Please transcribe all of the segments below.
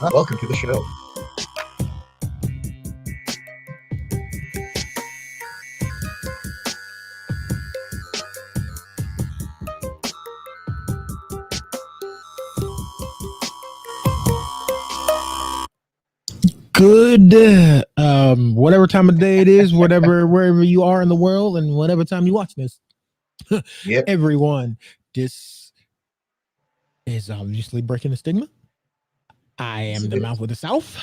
Welcome to the show. Good, whatever time of day it is, wherever you are in the world, and whatever time you watch this, Yep. everyone, this is obviously Breaking the Stigma. I am the mouth of the South,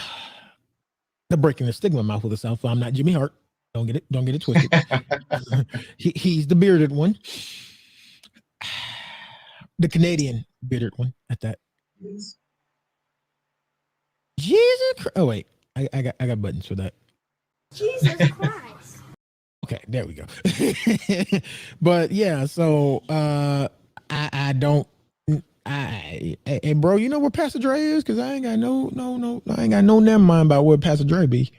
the Breaking the Stigma mouth of the South. I'm not Jimmy Hart. Don't get it twisted. He's the bearded one, the Canadian bearded one at that. Yes. Jesus Christ. Oh wait, I got buttons for that. Jesus Christ. Okay, there we go. But yeah, so I don't hey bro, you know where Pastor Dre is? Cause I ain't got no I ain't got no damn mind about where Pastor Dre be.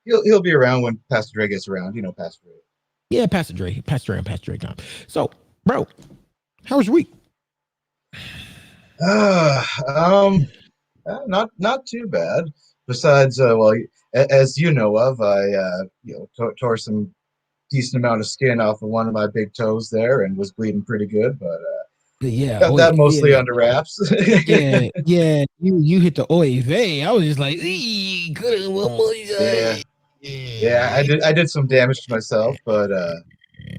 He'll be around when Pastor Dre gets around. You know Pastor Dre. Yeah, Pastor Dre and Pastor Dre time. So, bro, how was your week? Not too bad. Besides, well, as you know of, I tore some decent amount of skin off of one of my big toes there and was bleeding pretty good, but Yeah, got that mostly under wraps. yeah. You hit the oy vey. I was just like, Yeah, I did some damage to myself, but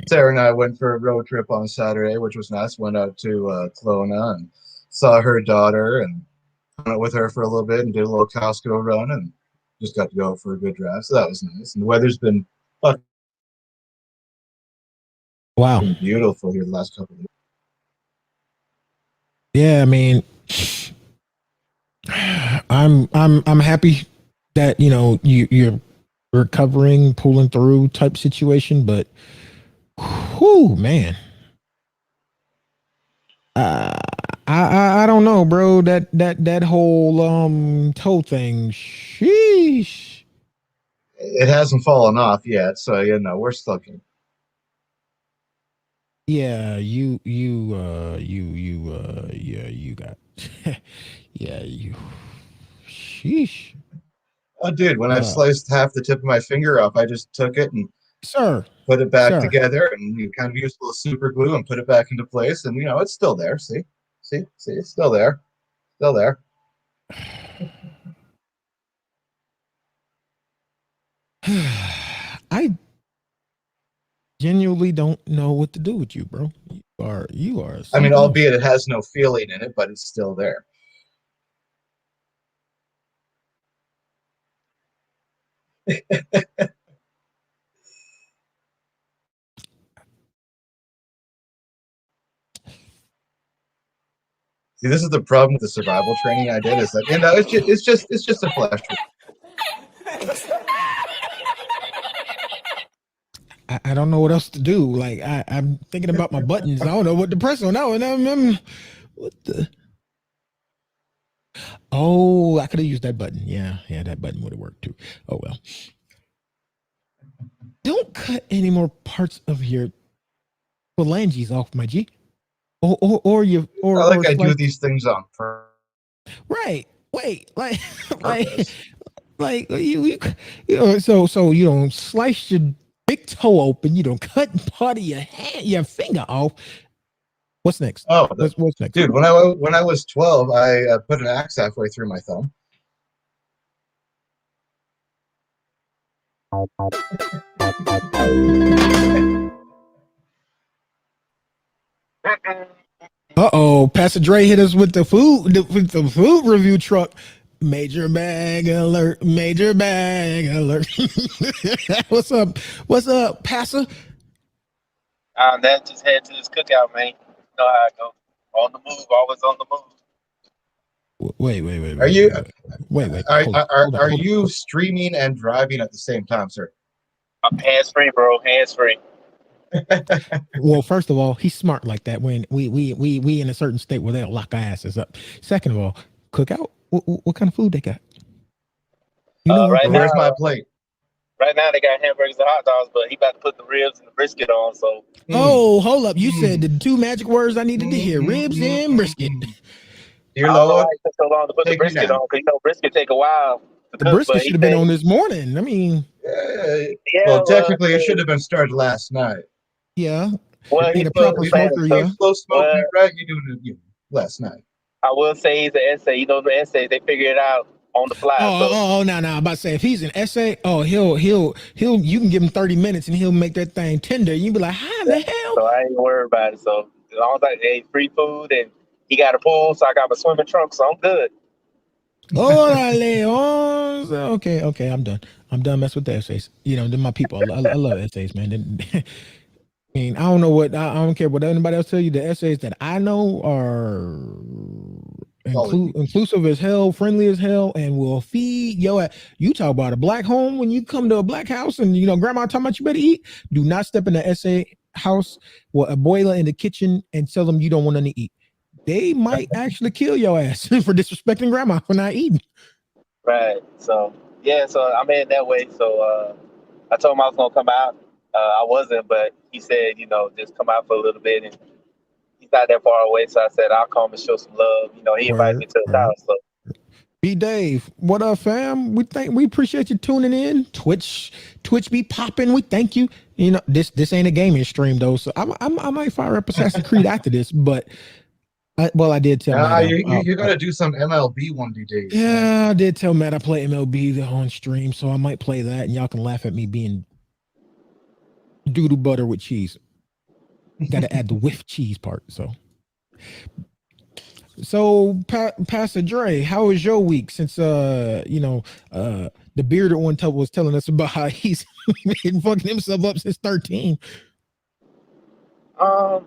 Sarah and I went for a road trip on Saturday, which was nice. Went out to Kelowna and saw her daughter and hung out with her for a little bit and did a little Costco run and just got to go for a good drive. So that was nice. And the weather's been wow, beautiful here the last couple of days. Yeah, I mean, I'm happy that you're recovering, pulling through type situation, but whoo, man, I don't know, bro. That whole toe thing, sheesh. It hasn't fallen off yet, so we're still good. Yeah, you got yeah, you sheesh. Oh, dude, when I sliced half the tip of my finger off, I just took it and put it back together and you kind of used a little super glue and put it back into place. And, it's still there. See, it's still there. Still there. I genuinely don't know what to do with you, bro. You are. I mean, albeit it has no feeling in it, but it's still there. See, this is the problem with the survival training I did. Is that it's just a flash. I don't know what else to do. Like I'm thinking about my buttons. I don't know what to press on now. And what the? Oh, I could have used that button. Yeah, that button would have worked too. Oh well. Don't cut any more parts of your phalanges off, my G. Or you or I or I do these things on purpose. Right. Wait. Like you so you don't slice your big toe open. You don't cut part of your finger off. What's next? Oh, what's next, dude? When I was 12, I put an axe halfway through my thumb. Uh-oh, Pastor Dre hit us with the food review truck. Major bag alert, major bag alert. What's up, Pastor? That just head to this cookout, man. You know how I go. On the move, always on the move. Wait. Are you streaming and driving at the same time, sir? I'm hands free, bro. Hands free. Well, first of all, he's smart like that. When we in a certain state where they'll lock our asses up. Second of all, cookout. What kind of food they got? Right now, where's my plate? Right now they got hamburgers and hot dogs, but he about to put the ribs and the brisket on. So. Oh, hold up! You said the two magic words I needed to hear: ribs and brisket. Dear I don't know why Lord, it took so long to put the take me brisket now. on, because brisket take a while to The cook. brisket But should he have been said, on this morning. I mean, yeah, Well, technically, it should have been started last night. yeah, well, in he's a slow proper fast. smoker, So, yeah. Slow smoking well, it right. You doing it last night. I will say he's an essay. You know, the essays, they figure it out on the fly. So, No. I'm about to say if he's an essay, he'll you can give him 30 minutes and he'll make that thing tender. You be like, how the hell? so I ain't worried about it. So as long as I ate free food and he got a pool, so I got my swimming trunk, so I'm good. Okay, I'm done. I'm done messing with the essays. You know, they're my people. I love essays, man. I mean, I don't know what I don't care what anybody else tell you. The essays that I know are inclusive as hell, friendly as hell, and will feed yo. You talk about a black home when you come to a black house, and you know grandma talking about you better eat. Do not step in the essay house with a boiler in the kitchen and tell them you don't want nothing to eat. They might actually kill your ass for disrespecting grandma for not eating. Right. So yeah, so I'm heading that way. So I told him I was gonna come out. I wasn't, but he said, you know, just come out for a little bit, and he's not that far away. So I said I'll come and show some love. You know, he invited me to his house. So B Dave, what up, fam? We appreciate you tuning in. Twitch be popping. We thank you. You know, this ain't a gaming stream though, so I might fire up Assassin's Creed after this, but I did tell Matt. You got to do some MLB one of these days. Yeah, I did tell Matt I play MLB on stream, so I might play that, and y'all can laugh at me being doodle butter with cheese. Got to add the whiff cheese part. So Pastor Dre, how was your week since the bearded one was telling us about how he's been fucking himself up since 13. well,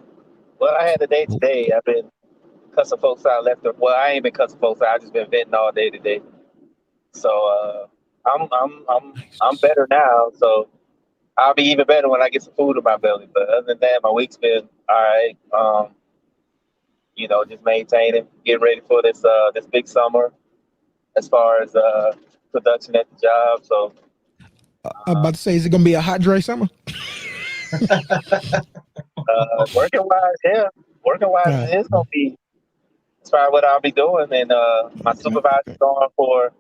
I had a day today. I've been cussing folks out left. Well, I ain't been cussing folks out. I just been venting all day today. So I'm better now. So I'll be even better when I get some food in my belly. But other than that, my week's been all right. You know, just maintaining, getting ready for this big summer as far as production at the job. So I'm about to say, is it gonna be a hot Dre summer? Working wise, it's gonna be. That's probably what I'll be doing. And my supervisor's gone for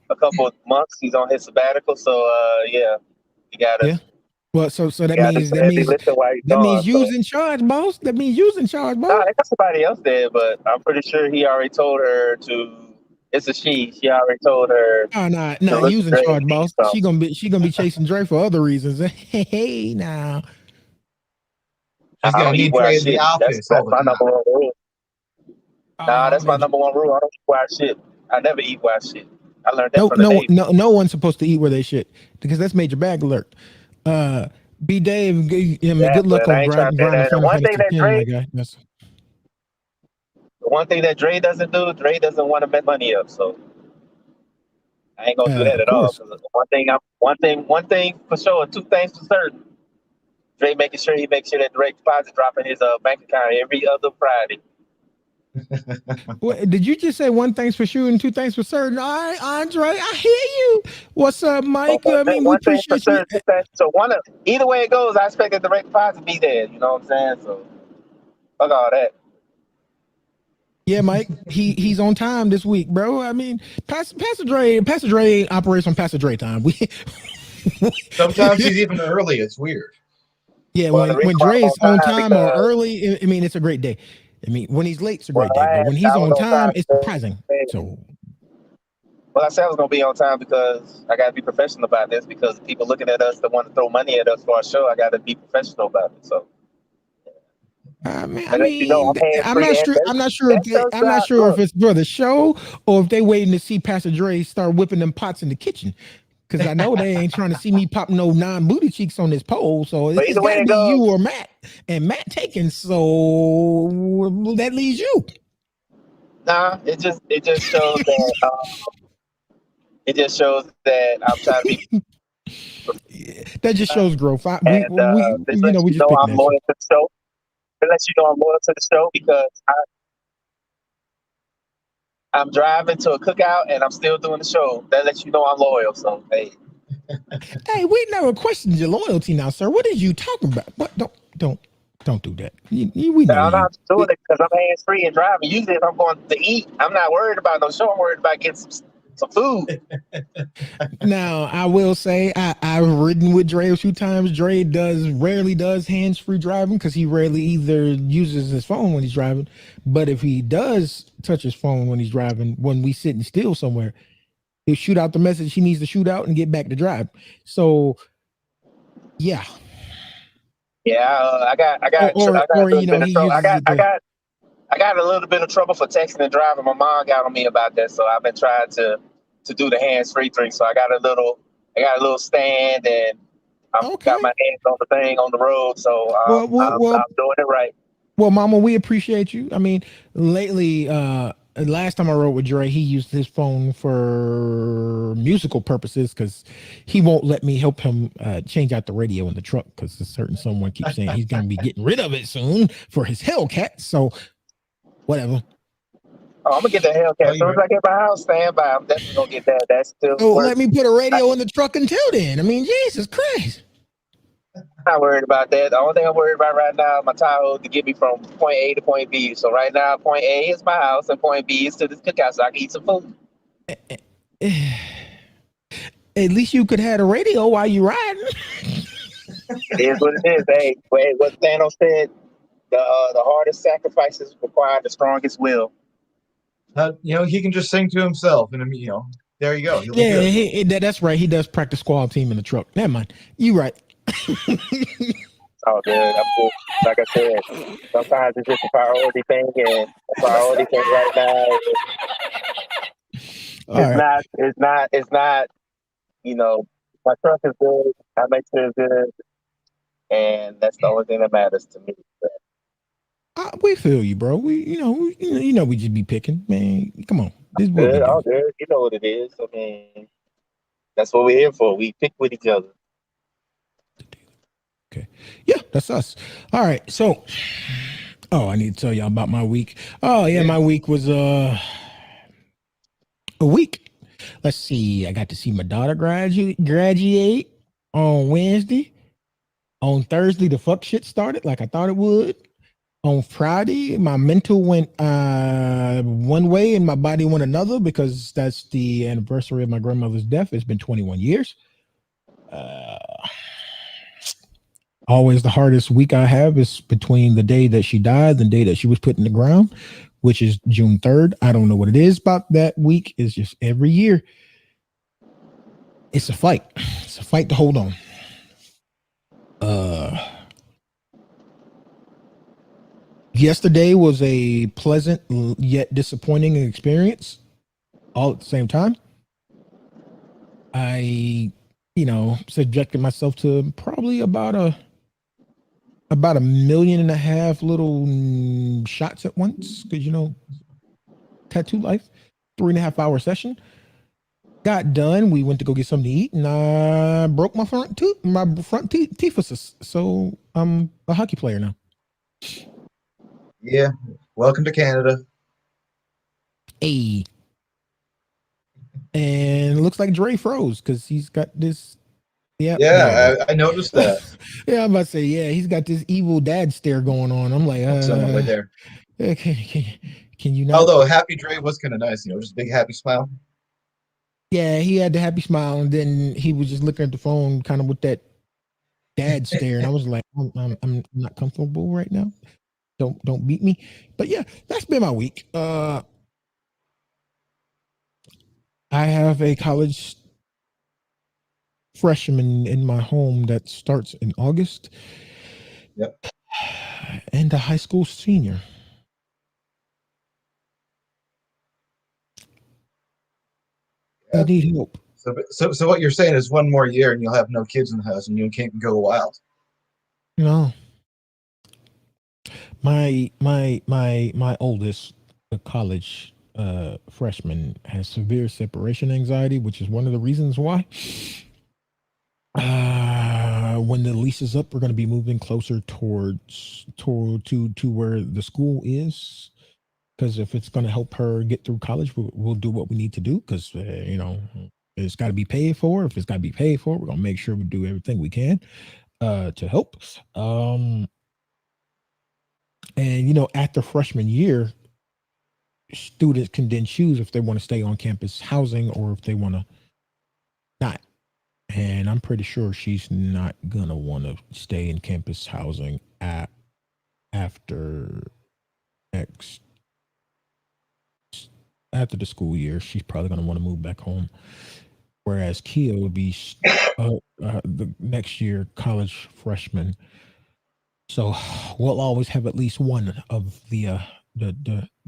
a couple of months. He's on his sabbatical, so yeah, you gotta. Yeah. Well, so that means you's in charge, boss. That means you's in charge, boss. Nah, they got somebody else there, but I'm pretty sure he already told her to. It's a she. She already told her. No, you's in charge, boss. So. She gonna be chasing Dre for other reasons. Hey, now. She's gonna need Dre in the office. That's my number one rule. Nah, that's my number one rule. I don't eat wild shit. I never eat wild shit. I learned that from the Navy. No one's supposed to eat where they shit because that's major bag alert. B Dave, good luck on grinding. The one thing that Dre doesn't do, Dre doesn't want to make money up. So I ain't gonna do that at all. One thing for sure, two things for certain. Dre making sure that direct deposit drop in his bank account every other Friday. Did you just say one thing's for sure and two things for certain? All right, Andre, I hear you. What's up, Mike? So we appreciate you. So either way it goes, I expect the direct deposit to be there. You know what I'm saying? So fuck all that. Yeah, Mike, he's on time this week, bro. I mean, Pastor Dre operates on Pastor Dre time. Sometimes he's even early. It's weird. Yeah, when Dre's on time or early, I mean, it's a great day. I mean, when he's late, it's a great day. But when he's on time, it's surprising. So, well, I said I was going to be on time because I got to be professional about this. Because people looking at us that want to throw money at us for our show, I got to be professional about it. So, I'm not sure if it's for the show or if they waiting to see Pastor Dre start whipping them pots in the kitchen. Because I know they ain't trying to see me pop no non-booty cheeks on this pole. So it's got to be you or Matt. And Matt taking, so that leaves you. Nah, it just shows that I'm trying to be. That just shows growth. I'm loyal to the show. It lets you know I'm loyal to the show because I'm driving to a cookout and I'm still doing the show. That lets you know I'm loyal. So hey. Hey, we never questioned your loyalty now, sir. What are you talking about? What don't Don't do that. We know I'm you. not doing it because I'm hands free and driving. Usually, if I'm going to eat, I'm not worried about no show. I'm worried about getting some food. Now, I will say I've ridden with Dre a few times. Dre rarely does hands-free driving because he rarely either uses his phone when he's driving. But if he does touch his phone when he's driving, when we sitting still somewhere, he'll shoot out the message he needs to shoot out and get back to drive. So, yeah. Yeah, I got a Or little you know, bit of he trouble. uses it to. I got a little bit of trouble for texting and driving. My mom got on me about that, so I've been trying to do the hands free thing. So I got a little stand, and I'm got Okay. my hands on the thing on the road. So I'm doing it right. Well, Mama, we appreciate you. I mean, lately, last time I rode with Dre, he used his phone for musical purposes because he won't let me help him change out the radio in the truck because a certain someone keeps saying he's going to be getting rid of it soon for his Hellcat. So, whatever. Oh, I'm gonna get the Hellcat as soon as I get my house. Stand by. I'm definitely gonna get that. That's still. So let me put a radio in the truck until then. I mean, Jesus Christ. Not worried about that. The only thing I'm worried about right now is my Tahoe to get me from point A to point B. So right now, point A is my house, and point B is to this cookout, so I can eat some food. At least you could have a radio while you riding. It is what it is. Hey, wait, what Thanos said: the hardest sacrifices require the strongest will. He can just sing to himself, and there you go. He'll be good. That's right. He does practice squad team in the truck. Never mind. You right. Oh, good. I'm good. Like I said, sometimes it's just a priority thing, and a priority thing right now it's not. My truck is good. I make sure it's good, and that's the only thing that matters to me. We feel you, bro. We just be picking, man. Come on, this is what we Good, do. all good. You know what it is. I mean, that's what we're here for. We pick with each other. Okay, yeah, that's us. All right, so, I need to tell y'all about my week. Oh yeah, my week was a week. Let's see. I got to see my daughter graduate on Wednesday. On Thursday, the fuck shit started like I thought it would. On Friday, my mental went one way and my body went another because that's the anniversary of my grandmother's death. It's been 21 years. Always the hardest week I have is between the day that she died and the day that she was put in the ground, which is June 3rd. I don't know what it is about that week. It's just every year. It's a fight. It's a fight to hold on. Yesterday was a pleasant yet disappointing experience all at the same time. I, subjected myself to probably about a 1.5 million little shots at once because tattoo life, 3.5 hour session. Got done. We went to go get something to eat, and I broke my front teeth. So I'm a hockey player now. Yeah. Welcome to Canada. Hey. And it looks like Dre froze because he's got this. Yeah, I noticed that. Yeah, I'm about to say, yeah, he's got this evil dad stare going on. I'm like, Somewhere there. Can you not? Although Happy Dre was kind of nice, just a big happy smile. Yeah, he had the happy smile, and then he was just looking at the phone, kind of with that dad stare, and I was like, I'm not comfortable right now. Don't beat me. But yeah, that's been my week. I have a college freshman in my home that starts in August. Yep. And a high school senior. I need help. So what you're saying is one more year and you'll have no kids in the house and you can't go wild. No. My oldest college freshman has severe separation anxiety, which is one of the reasons why when the lease is up, we're going to be moving closer to where the school is. Because if it's going to help her get through college, we'll do what we need to do. Because it's got to be paid for. If it's got to be paid for, we're going to make sure we do everything we can to help. And after freshman year, students can then choose if they want to stay on campus housing or if they want to not. And I'm pretty sure she's not gonna want to stay in campus housing after next after the school year. She's probably gonna want to move back home. Whereas Kia would be the next year college freshman. So we'll always have at least one of the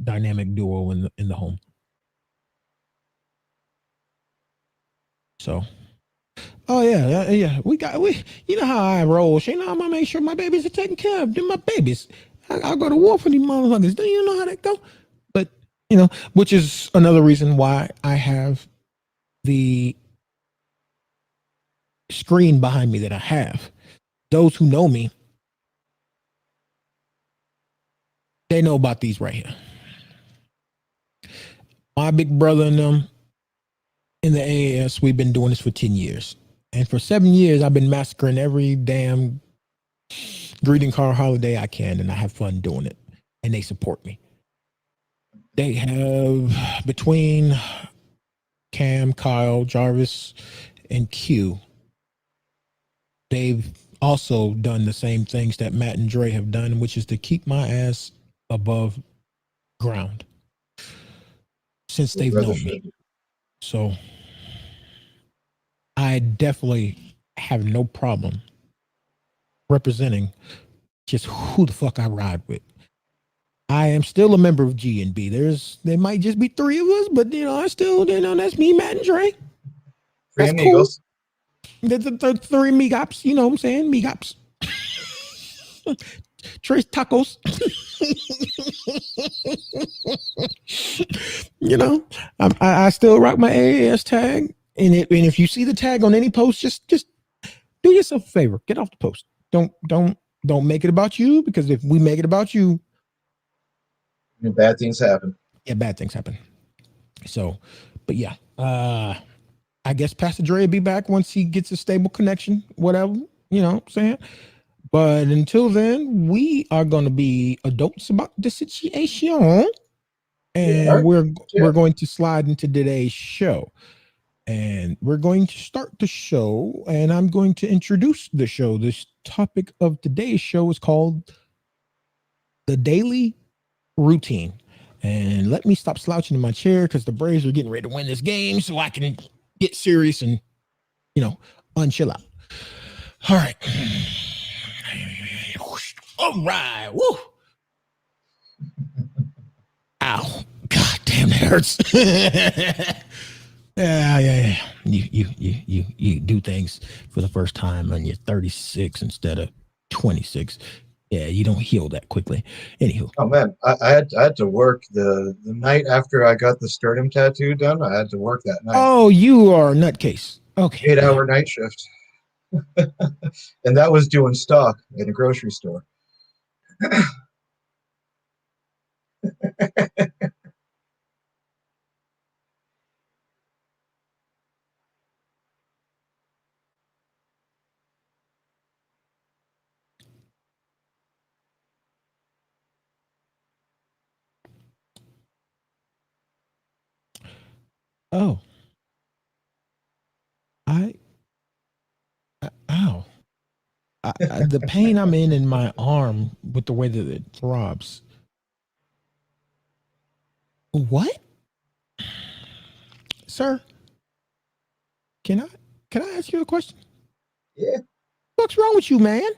dynamic duo in the home. So, oh yeah. We you know how I roll. Shane, I'm gonna make sure my babies are taken care of. Do my babies. I'll go to war for these motherfuckers. Do you know how that go? But which is another reason why I have the screen behind me that I have. Those who know me, they know about these right here. My big brother and them in the AAS, we've been doing this for 10 years. And for 7 years, I've been massacring every damn greeting card holiday I can, and I have fun doing it. And they support me. They have, between Cam, Kyle, Jarvis, and Q, they've also done the same things that Matt and Dre have done, which is to keep my ass above ground since they've known me. So I definitely have no problem representing just who the fuck I ride with. I am still a member of G&B. There might just be 3 of us, but I still, that's me, Matt, and Dre. Three That's amigos. cool. The 3 Migops, you know what I'm saying? Migops. Tres tacos. I still rock my AAS tag. And if you see the tag on any post, just do yourself a favor. Get off the post. Don't make it about you, because if we make it about you, bad things happen. Yeah, bad things happen. So, but yeah, I guess Pastor Dre will be back once he gets a stable connection, whatever, what I'm saying. But until then, we are going to be adults about the situation, and we're going to slide into today's show. And we're going to start the show, and I'm going to introduce the show. This topic of today's show is called The Daily Routine. And let me stop slouching in my chair, because the Braves are getting ready to win this game, so I can get serious and, unchill out. All right. All right. Woo. Ow. God damn, that hurts. Yeah. You do things for the first time when you're 36 instead of 26. Yeah, you don't heal that quickly. Anywho. Oh man, I had to work the night after I got the sternum tattoo done. I had to work that night. Oh, you are a nutcase. Okay. 8-hour night shift. And that was doing stock in a grocery store. Oh. Ow. The pain I'm in my arm with the way that it throbs. What? Sir, can I ask you a question? Yeah. What's wrong with you, man?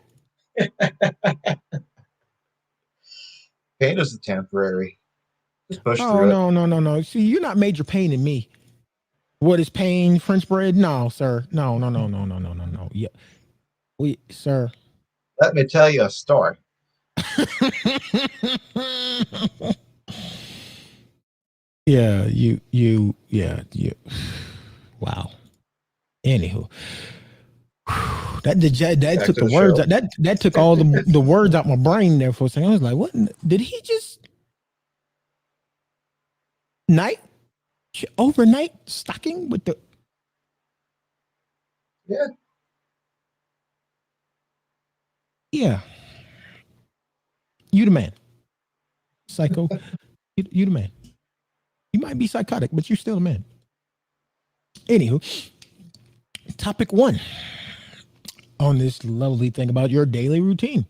Pain is temporary. Just push Oh, through no. See, you're not major pain in me. What is pain? French bread? No, sir. No. Yeah. Sir. Let me tell you a story. Yeah, you. Wow. Anywho, that took the words out. That took all the words out my brain there for a second. I was like, what? Did he just overnight stocking with the? Yeah. Yeah. You the man. Psycho, you the man. You might be psychotic, but you're still a man. Anywho, topic 1 on this lovely thing about your daily routine.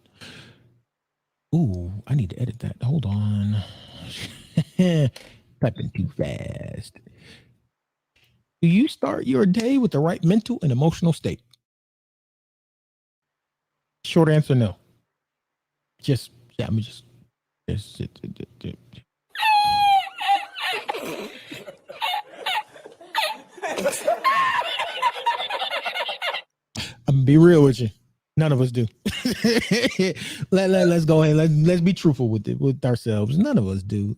Ooh, I need to edit that. Hold on. Typing too fast. Do you start your day with the right mental and emotional state? Short answer, no. I'm just I'm gonna be real with you. None of us do. Let's go ahead. Let's be truthful with ourselves. None of us do.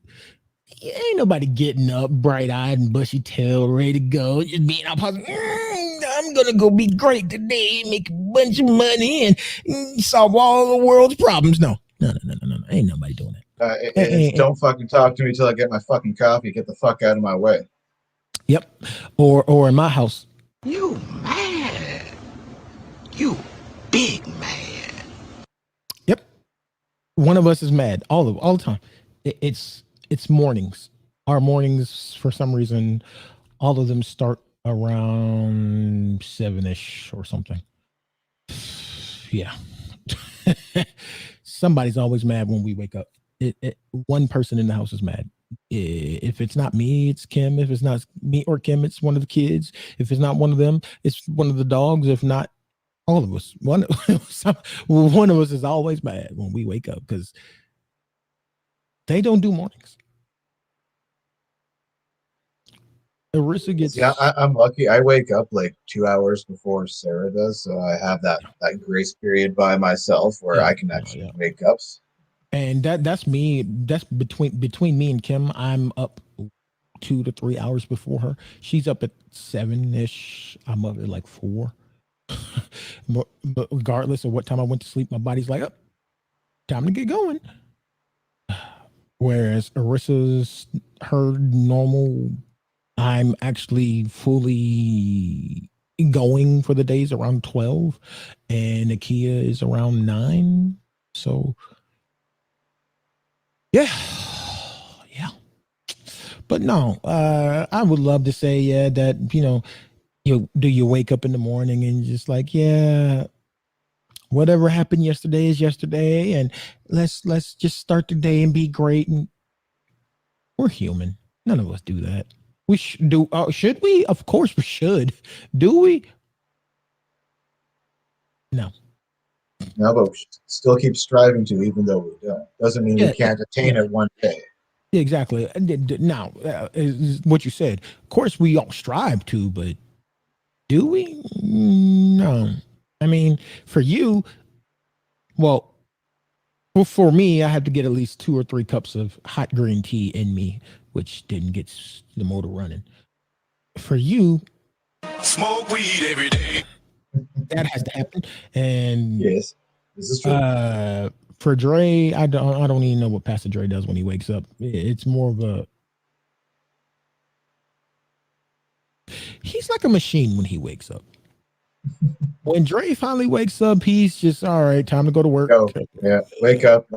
Ain't nobody getting up bright eyed and bushy tailed, ready to go, just being all positive. I'm gonna go be great today, make a bunch of money, and solve all the world's problems. No. Ain't nobody doing that. It's don't fucking talk to me till I get my fucking coffee. Get the fuck out of my way. Yep. Or in my house. You mad. You big man. Yep. One of us is mad all the time. It's mornings. Our mornings, for some reason, all of them start around 7-ish or something. Yeah. Somebody's always mad when we wake up. One person in the house is mad. If it's not me, it's Kim. If it's not me or Kim, it's one of the kids. If it's not one of them, it's one of the dogs. If not, all of us. One of us is always mad when we wake up because they don't do mornings. Arissa gets. Yeah, I'm lucky. I wake up like 2 hours before Sarah does, so I have that grace period by myself where I can actually wake up. And that's me. That's between me and Kim. I'm up 2 to 3 hours before her. She's up at 7-ish. I'm up at like 4. But regardless of what time I went to sleep, my body's like, up, time to get going. Whereas Arissa's her normal, I'm actually fully going for the days around 12, and Nakia is around 9. So yeah. But no, I would love to say that you wake up in the morning and just like, whatever happened yesterday is yesterday, and let's just start the day and be great. And we're human. None of us do that. We should do. Should we? Of course we should. Do we? No. No, but we still keep striving to, even though we don't. Doesn't mean we can't attain it one day. Exactly. Now, is what you said. Of course, we all strive to, but do we? No. I mean, for you, well, for me, I had to get at least 2 or 3 cups of hot green tea in me, which didn't get the motor running. For you, smoke weed every day. That has to happen. And yes, this is true. For Dre, I don't even know what Pastor Dre does when he wakes up. It's more of a, he's like a machine when he wakes up. When Dre finally wakes up, he's just, all right, time to go to work. Go. Yeah, wake up.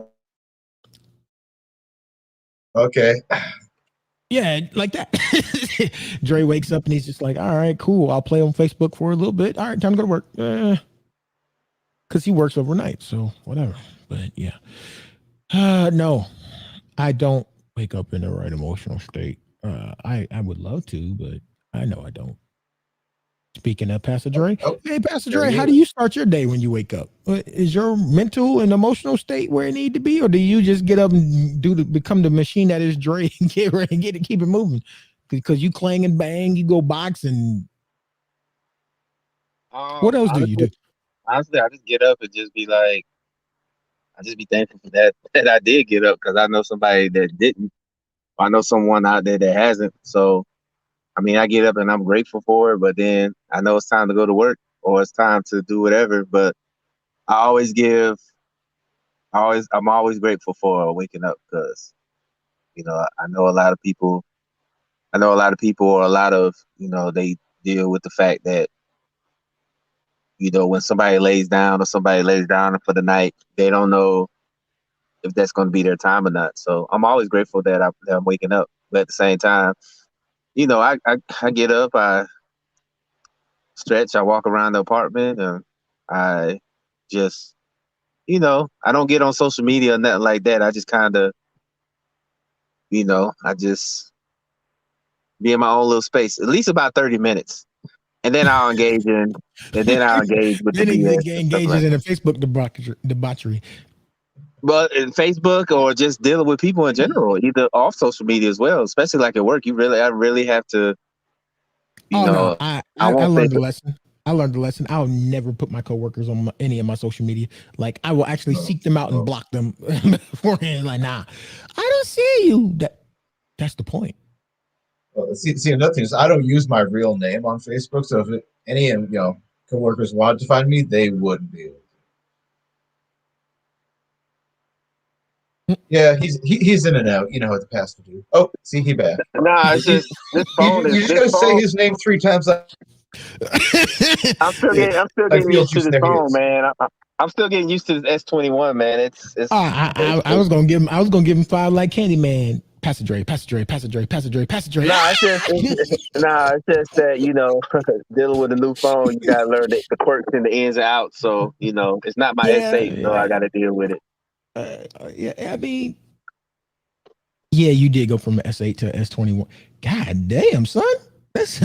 Okay. Yeah, like that. Dre wakes up and he's just like, all right, cool. I'll play on Facebook for a little bit. All right, time to go to work. Because he works overnight, so whatever. But yeah. No, I don't wake up in the right emotional state. I would love to, but I know I don't. Speaking of Pastor Dre, hey Pastor Dre, how do you start your day when you wake up? Is your mental and emotional state where it need to be, or do you just get up and become the machine that is Dre and get ready and keep it moving? Because you clang and bang, you go boxing. What else do you do? Honestly, I just get up and just be like, I just be thankful for that I did get up, because I know somebody that didn't. I know someone out there that hasn't. So I mean, I get up and I'm grateful for it, but then I know it's time to go to work or it's time to do whatever. But I'm always grateful for waking up, because, I know a lot of people, or a lot of, they deal with the fact that, when somebody lays down for the night, they don't know if that's going to be their time or not. So I'm always grateful that I'm waking up. But at the same time, you know, I get up, I stretch, I walk around the apartment, and I just, you know, I don't get on social media or nothing like that. I just kind of, you know, I just be in my own little space, at least about 30 minutes. And then I'll engage with the Then he BS and stuff engages like in that. a Facebook debauchery. But in Facebook or just dealing with people in general, either off social media as well, especially like at work, I really have to, you Oh no, know, I I won't say, learned the lesson. I learned the lesson. I'll never put my coworkers on any of my social media. Like I will actually seek them out and block them beforehand. Like, nah, I don't see you. That's the point. Well, see, another thing is I don't use my real name on Facebook, so if any coworkers wanted to find me, they wouldn't be able to. Yeah, he's in and out. You know what the pastor do. Oh, see, he back. nah, it's just this phone You is just this gotta say phone. his name 3 times. I'm still getting used to this phone, man. I'm still getting used to this S21, man. I was gonna give him 5 like Candyman. Pastor Dre. Nah, it's just that, you know, dealing with a new phone, you gotta learn the quirks and the ins and outs. So, you know, it's not my S8, so I gotta deal with it. Yeah, I mean, yeah, you did go from an S8 to S21. God damn, son. That's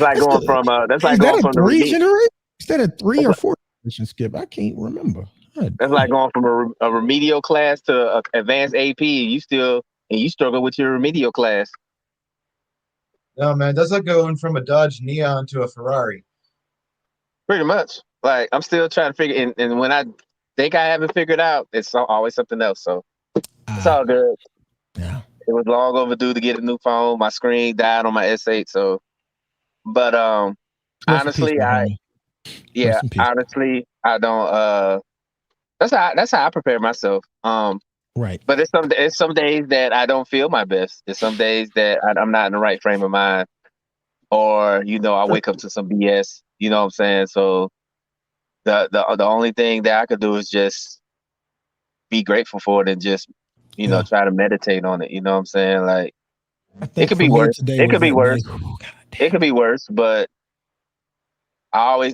like going from the 3 generation instead of 3 or 4 generation skip. I can't remember. That's like going from a remedial class to a advanced AP. You struggle with your remedial class. No, man, that's like going from a Dodge Neon to a Ferrari. Pretty much. Like I'm still trying to figure, and when I think I haven't figured out, it's always something else. So it's all good. Yeah. It was long overdue to get a new phone. My screen died on my S8. So, but honestly, honestly, I don't. That's how I prepare myself. Right. But it's some days that I don't feel my best. There's some days that I'm not in the right frame of mind, or you know, I wake up to some BS. You know what I'm saying? So the only thing that I could do is just be grateful for it and just try to meditate on it. You know what I'm saying? Like it could be worse. It could be worse. It could be worse. But I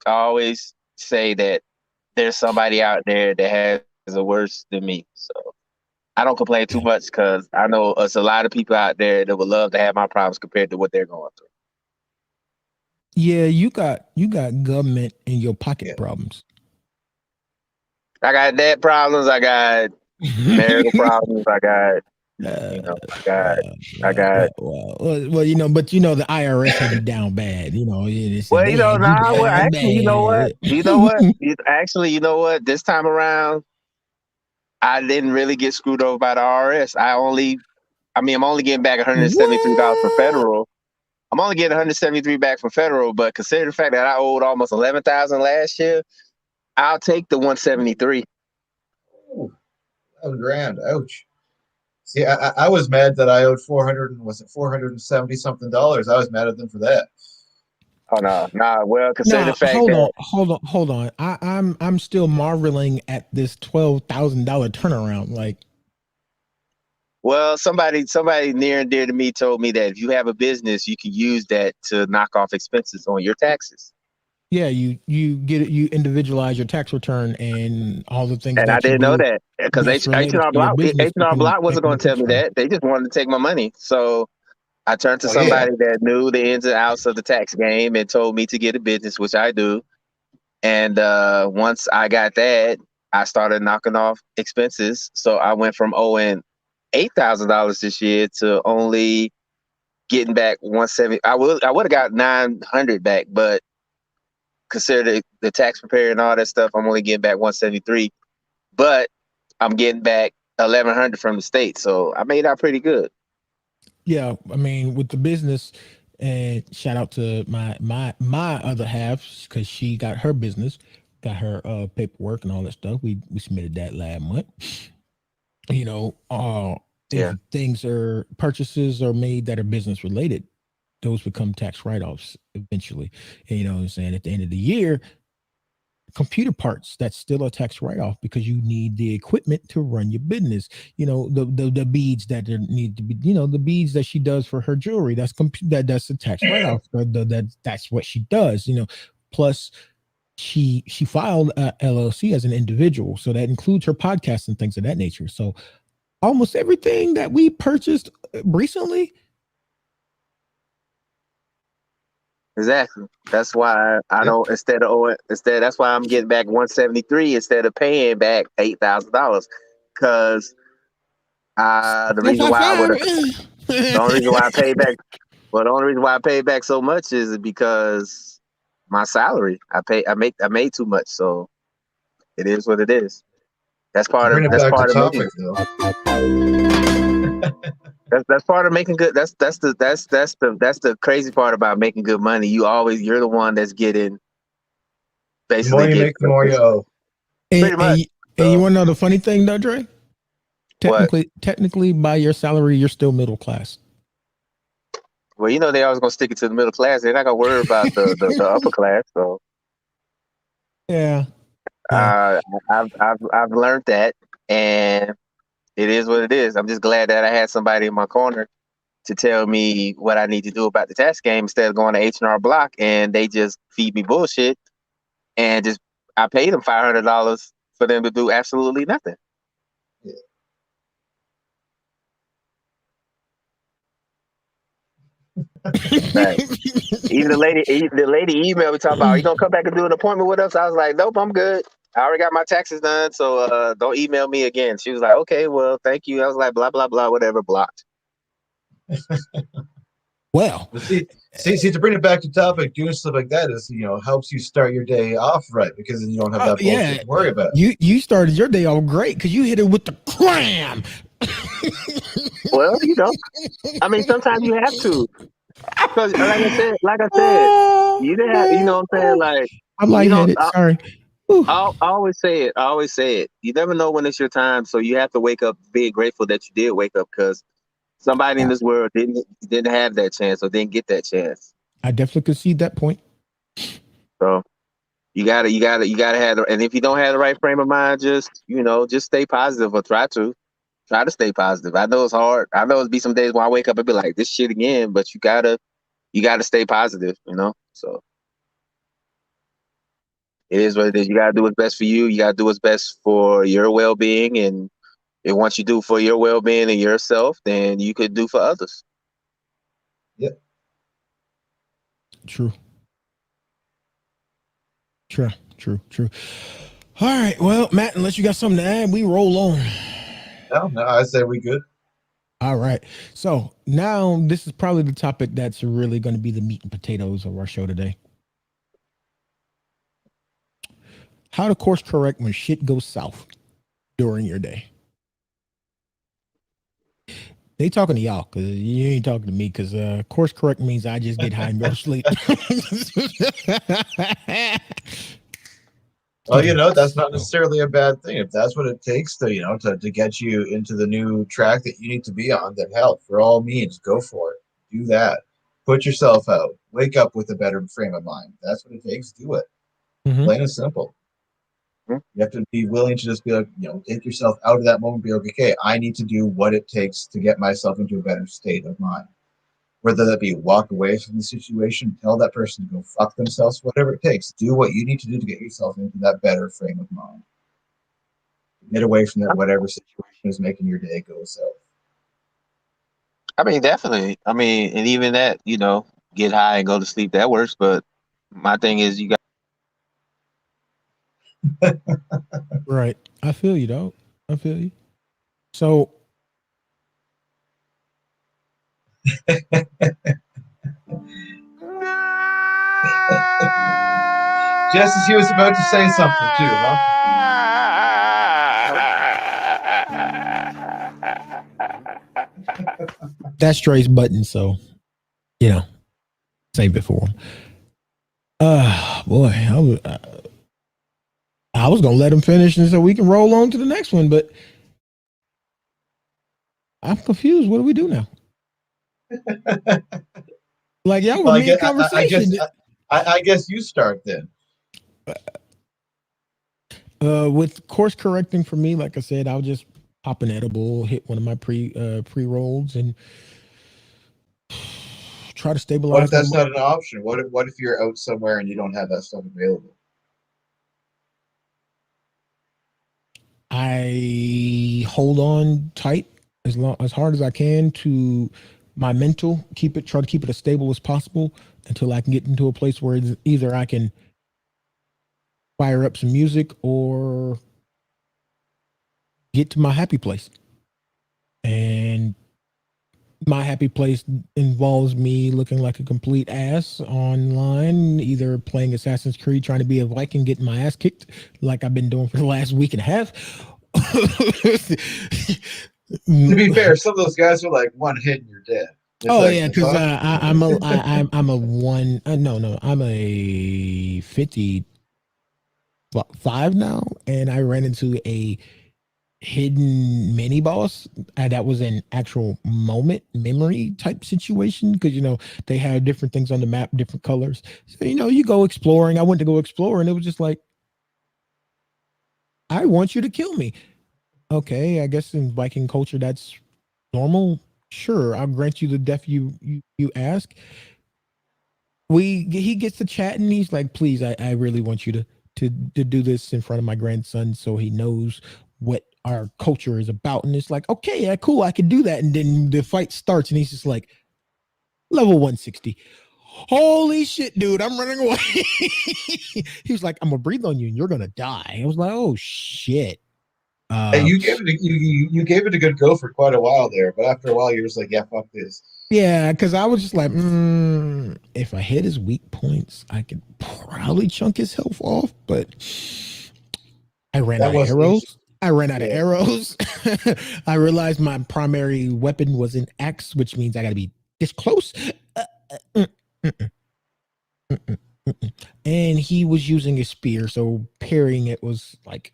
always say that there's somebody out there that has it worse than me. So I don't complain too much because I know there's a lot of people out there that would love to have my problems compared to what they're going through. Yeah, you got government in your pocket problems. I got debt problems. I got marital problems. I got well, you know, but you know the IRS had you down bad. You know, actually, you know what? This time around, I didn't really get screwed over by the IRS. I'm only getting back $173 from federal. I'm only getting $173 back from federal, but consider the fact that I owed almost $11,000 last year, I'll take the $173. Ooh, $1,000. Ouch. See, I was mad that I owed $470 something. I was mad at them for that. Oh no. Well, consider the fact hold on. I'm still marveling at this $12,000 turnaround. Like, well, somebody near and dear to me told me that if you have a business, you can use that to knock off expenses on your taxes. Yeah, you individualize your tax return and all the things. And I didn't know that because H&R Block wasn't going to tell me that. They just wanted to take my money. So I turned to somebody that knew the ins and outs of the tax game and told me to get a business, which I do. And once I got that, I started knocking off expenses. So I went from owing $8,000 this year to only getting back $170. I would have got $900 back, but consider the tax preparer and all that stuff, I'm only getting back $173. But I'm getting back $1,100 from the state, so I made out pretty good. Yeah, I mean, with the business, and shout out to my other half because she got her business, got her paperwork and all that stuff. We submitted that last month. You know, if purchases are made that are business related, those become tax write-offs eventually. And, you know what I'm saying? At the end of the year, computer parts, that's still a tax write-off because you need the equipment to run your business. You know, the beads that there need to be, you know, the beads that she does for her jewelry, that's a tax write-off. That's what she does, you know. Plus she filed a LLC as an individual, so that includes her podcast and things of that nature. So almost everything that we purchased recently. Exactly. That's why I don't that's why I'm getting back 173 instead of paying back $8,000. Cause the reason why I would have the only reason why I paid back the only reason why I paid back so much is because my salary. I made too much, so it is what it is. That's part Bring of it back to making topic though. that's part of making good. That's the crazy part about making good money. You're the one that's getting The basically more you make, the more you owe. Pretty much. And you want to know the funny thing, though, Dre? What? Technically, by your salary, you're still middle class. Well, you know they always gonna stick it to the middle class. They're not gonna worry about the upper class. So Yeah. I've learned that, and it is what it is. I'm just glad that I had somebody in my corner to tell me what I need to do about the tax game instead of going to H&R Block and they just feed me bullshit and just I paid them $500 for them to do absolutely nothing. Yeah. Right. Even the lady emailed me talking about, you gonna come back and do an appointment with us? I was like, nope, I'm good. I already got my taxes done, so don't email me again. She was like, okay, well, thank you. I was like, blah blah blah, whatever, blocked. Well, see, to bring it back to topic, doing stuff like that is, you know, helps you start your day off right because then you don't have that bullshit to worry about. You started your day off great because you hit it with the cram. Well, you know, I mean, sometimes you have to. Because like I said, you didn't have, you know what I'm saying? Like, I'm lightheaded. Sorry. I always say it. I always say it. You never know when it's your time, so you have to wake up being grateful that you did wake up because somebody in this world didn't have that chance or didn't get that chance. I definitely could see that point. So you gotta have and if you don't have the right frame of mind, just stay positive or try to stay positive. I know it's hard. I know it'll be some days when I wake up and be like this shit again, but you gotta stay positive, you know? So it is what it is. You gotta do what's best for you. You gotta do what's best for your well-being, and once you do for your well-being and yourself, then you could do for others. Yep. True. All right. Well, Matt, unless you got something to add, we roll on. No, I say we good. All right. So now this is probably the topic that's really going to be the meat and potatoes of our show today. How to course correct when shit goes south during your day. They talking to y'all because you ain't talking to me because course correct means I just get high and go to sleep. Well, you know, that's not necessarily a bad thing. If that's what it takes to, you know, to get you into the new track that you need to be on, then hell, for all means, go for it. Do that. Put yourself out. Wake up with a better frame of mind. That's what it takes. Do it. Mm-hmm. Plain and simple. You have to be willing to just be like, you know, take yourself out of that moment. Be like, okay, I need to do what it takes to get myself into a better state of mind. Whether that be walk away from the situation, tell that person to go fuck themselves, whatever it takes. Do what you need to do to get yourself into that better frame of mind. Get away from that whatever situation is making your day go south. I mean, definitely. I mean, and even that, you know, get high and go to sleep, that works. But my thing is you got Right. I feel you, dog. I feel you. So just as he was about to say something too, huh? that's Dre's button, so you know, save it for him. Boy, I was gonna let him finish and so we can roll on to the next one, but I'm confused. What do we do now? Like y'all were in conversation. I guess you start then. With course correcting for me, like I said, I'll just pop an edible, hit one of my pre rolls, and try to What if stabilize that's my. not an option? What if you're out somewhere and you don't have that stuff available? I hold on tight as hard as I can to my mental, try to keep it as stable as possible until I can get into a place where either I can fire up some music or get to my happy place. And my happy place involves me looking like a complete ass online, either playing Assassin's Creed, trying to be a Viking, getting my ass kicked like I've been doing for the last week and a half. To be fair, some of those guys are like one hit and you're dead. It's Oh like, yeah, because I'm a one. No, I'm a 55 now, and I ran into a hidden mini boss that was an actual moment memory type situation because they have different things on the map, different colors. So you go exploring. I went to go explore, and it was just like, I want you to kill me. Okay, I guess in Viking culture that's normal. Sure, I'll grant you the death you ask. He gets to chat and he's like, please, I really want you to do this in front of my grandson so he knows what our culture is about. And it's like, okay, yeah, cool, I can do that. And then the fight starts and he's just like, level 160. Holy shit, dude, I'm running away. He was like, I'm gonna breathe on you and you're gonna die. I was like, oh shit. And you gave it a good go for quite a while there, but after a while you're just like, yeah, fuck this. Yeah, because I was just like, if I hit his weak points, I could probably chunk his health off, but I ran out of arrows. I realized my primary weapon was an axe, which means I got to be this close. And he was using a spear, so parrying it was like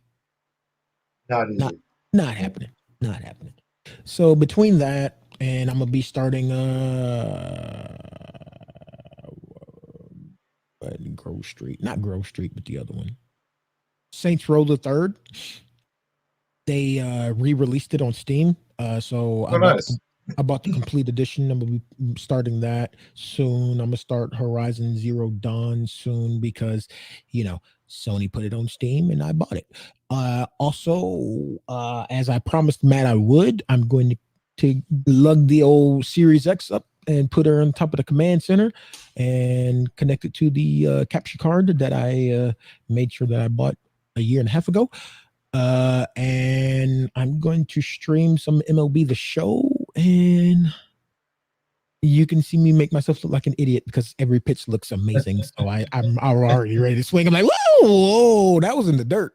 not easy. Not happening. So between that and I'm gonna be starting Grove Street, not Grove Street, but the other one, Saints Row the Third. They re-released it on Steam. So I bought the complete edition. I'm gonna be starting that soon. I'm gonna start Horizon Zero Dawn soon because Sony put it on Steam and I bought it. Also, as I promised Matt I would, I'm going to lug the old Series X up and put her on top of the command center and connect it to the capture card that I made sure that I bought a year and a half ago. And I'm going to stream some MLB The Show, and you can see me make myself look like an idiot because every pitch looks amazing. So I'm already ready to swing. I'm like, whoa, that was in the dirt.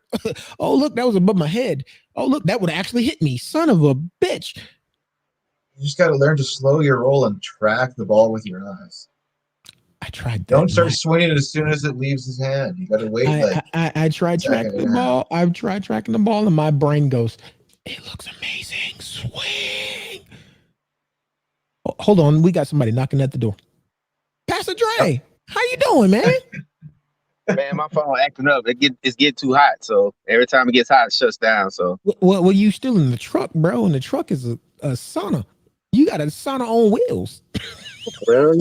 Oh, look, that was above my head. Oh, look, that would actually hit me. Son of a bitch. You just got to learn to slow your roll and track the ball with your eyes. I tried that. Don't start swinging it as soon as it leaves his hand. You got to wait. I tried tracking the ball. I've tried tracking the ball, and my brain goes, it looks amazing. Swing. Oh, hold on, we got somebody knocking at the door. Pastor Dre, how you doing, man? Man, my phone acting up. It's getting too hot, so every time it gets hot, it shuts down. So well, you still in the truck, bro? And the truck is a sauna. You got a sauna on wheels. Well,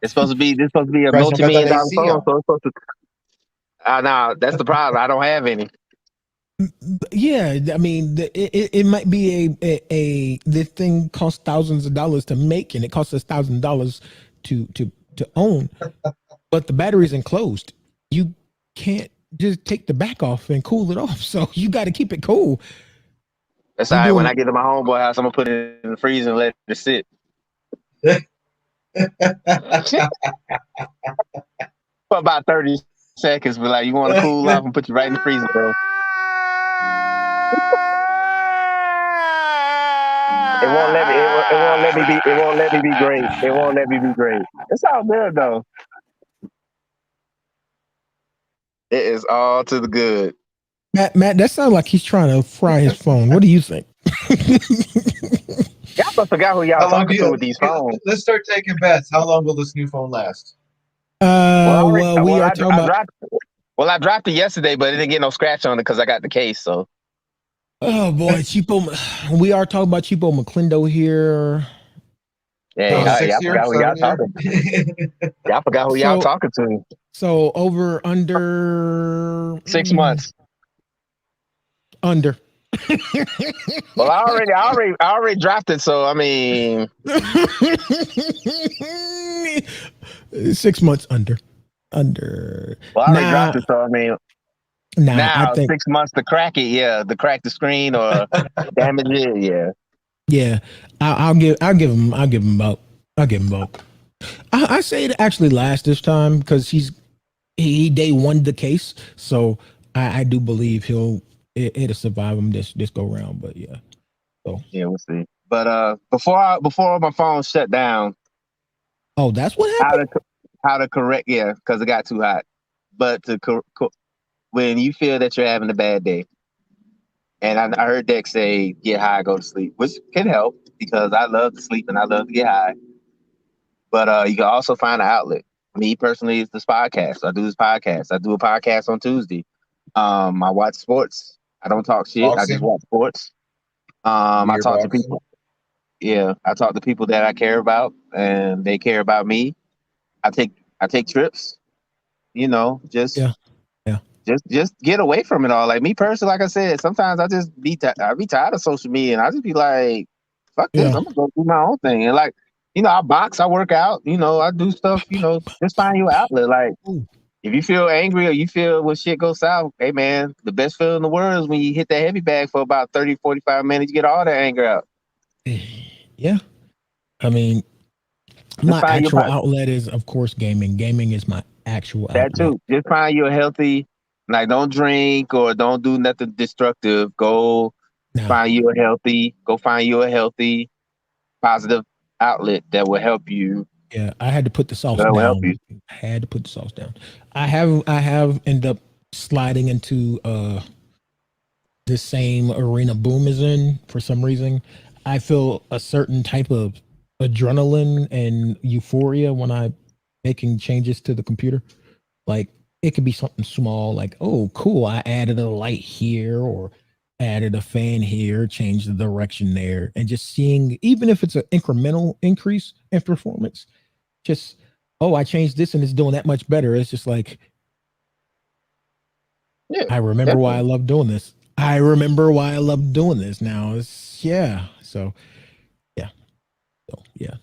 it's supposed to be a multi-million-dollar phone, so it's supposed to. Nah, that's the problem. I don't have any. Yeah, I mean, it might be a this thing costs thousands of dollars to make, and it costs us $1,000 to own, but the battery's enclosed. You can't just take the back off and cool it off, so you got to keep it cool. That's all right. When I get to my homeboy house, I'm gonna put it in the freezer and let it sit. For about 30 seconds, but like, you want to cool off and put you right in the freezer, bro. It won't let me be great. It won't let me be great. It's all good though. It is all to the good. Matt, that sounds like he's trying to fry his phone. What do you think? Y'all must forgot who y'all talking to with these phones. Let's start taking bets. How long will this new phone last? We are talking about. Well, I dropped it yesterday, but it didn't get no scratch on it because I got the case. So Oh boy, Cheapo. We are talking about Cheapo McClindo here. yeah, Oh, y'all forgot who y'all talking. Y'all forgot who y'all talking to. So over under 6 months. Under. Well, I already drafted. So I mean, 6 months under. Under. well, I already drafted. So I mean, I think 6 months to crack it. Yeah, to crack the screen or damage it. Yeah. Yeah, I'll give him about. I say it actually last this time because he day one the case, so I do believe it'll survive him this go round. But yeah, so yeah, we'll see. But before my phone shut down, oh, that's what happened. How to correct? Yeah, because it got too hot. But when you feel that you're having a bad day, and I heard Dex say get high, go to sleep, which can help because I love to sleep and I love to get high. But you can also find an outlet. Me personally, it's this podcast. I do this podcast. I do a podcast on Tuesday. I watch sports. I don't talk shit. Boxing. I just watch sports. I talk to people. Yeah, I talk to people that I care about, and they care about me. I take trips. You know, just get away from it all. Like me personally, like I said, sometimes I just I be tired of social media, and I just be like, fuck this. I'm gonna go do my own thing. And like, you know, I box, I work out, you know, I do stuff, you know, just find your outlet. Like, if you feel angry or you feel when shit goes south, hey man, the best feeling in the world is when you hit that heavy bag for about 30, 45 minutes, you get all that anger out. Yeah, I mean, my actual outlet is, of course, gaming. Gaming is my actual outlet. That too. Just find you a healthy, like, don't drink or don't do nothing destructive. Go find you a healthy, positive outlet that will help you. Yeah, I had to put the sauce down. Help you. I had to put the sauce down. I have ended up sliding into the same arena Boom is in for some reason. I feel a certain type of adrenaline and euphoria when I'm making changes to the computer. Like it could be something small, like, oh, cool, I added a light here or added a fan here, changed the direction there, and just seeing, even if it's an incremental increase in performance, just, oh, I changed this and it's doing that much better. It's just like, yeah, I remember why I love doing this. I remember why I love doing this now. It's So yeah.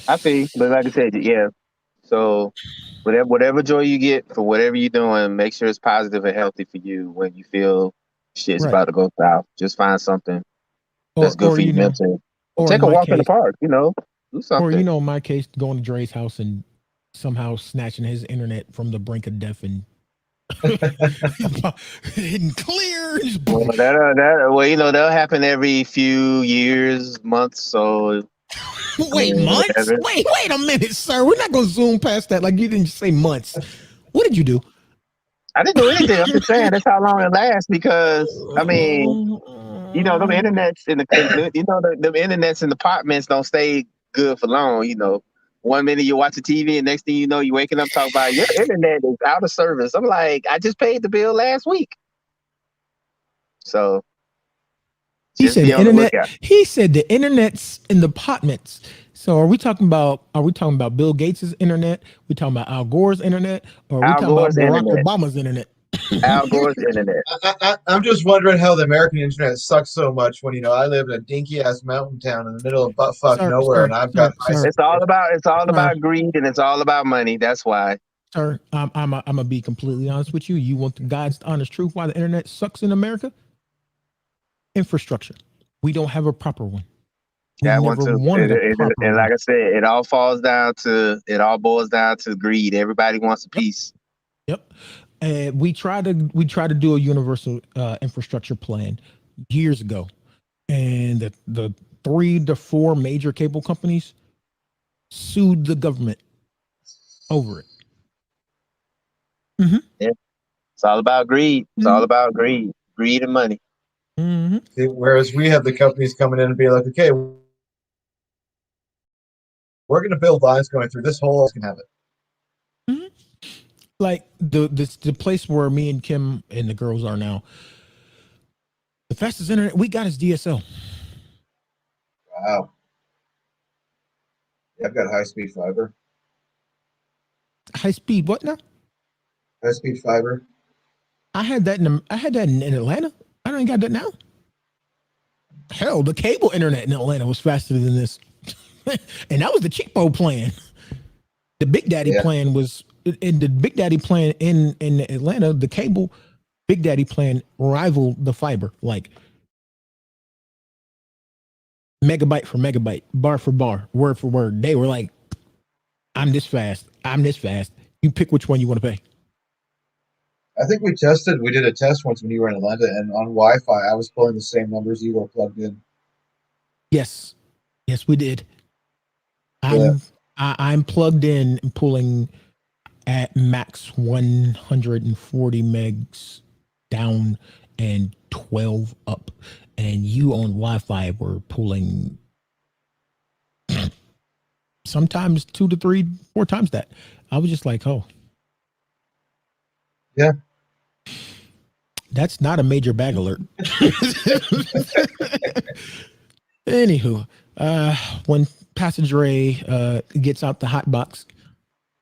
I feel, but like I said, yeah. So whatever joy you get for whatever you're doing, make sure it's positive and healthy for you when you feel shit's about to go south. Just find something that's good for you mentally. Take a walk in the park, you know. Do something. Or, you know, in my case, going to Dre's house and somehow snatching his internet from the brink of death and hitting clear. Well, you know, that'll happen every few years, months. So wait, months? Wait a minute, sir. We're not gonna zoom past that. Like you didn't say months. What did you do? I didn't do anything. I'm just saying that's how long it lasts because I mean, you know, them internets in the internets in the apartments don't stay good for long. You know, 1 minute you're watching TV and next thing you know, you're waking up talking about your internet is out of service. I'm like, I just paid the bill last week. So he said the internet. He said the internet's in the apartments. So are we talking about Bill Gates's internet? We talking about Al Gore's internet, or are we talking about Barack Obama's internet? Al Gore's internet. I'm just wondering how the American internet sucks so much when, you know, I live in a dinky ass mountain town in the middle of buttfuck nowhere, and I've got. It's all about greed and it's all about money. That's why. Sir, I'm gonna be completely honest with you. You want the God's honest truth why the internet sucks in America? Infrastructure. We don't have a proper one. That one too. And like I said, it all boils down to greed. Everybody wants a piece. Yep. And we tried to do a universal infrastructure plan years ago, and the 3 to 4 major cable companies sued the government over it. Mm-hmm. Yeah, it's all about greed. It's all about greed and money. Mm-hmm. Whereas we have the companies coming in and being like, okay, we're going to build lines going through this hole. Can have it. Mm-hmm. like the place where me and Kim and the girls are now. The fastest internet we got is DSL. Wow. Yeah, I've got high speed fiber. High speed, what now? High speed fiber. I had that in Atlanta. I don't got that now. Hell, the cable internet in Atlanta was faster than this. And that was the cheapo plan. The Big Daddy plan was in the Big Daddy plan in Atlanta, the cable Big Daddy plan rivaled the fiber, like megabyte for megabyte, bar for bar, word for word. They were like, I'm this fast. You pick which one you want to pay. I think we did a test once when you were in Atlanta, and on Wi-Fi, I was pulling the same numbers you were plugged in. Yes, we did. Yeah. I'm plugged in and pulling at max 140 megs down and 12 up, and you on Wi-Fi were pulling sometimes 2 to 3, 4 times that. I was just like, oh, yeah, that's not a major bag alert. Anywho, when Passenger A gets out the hot box,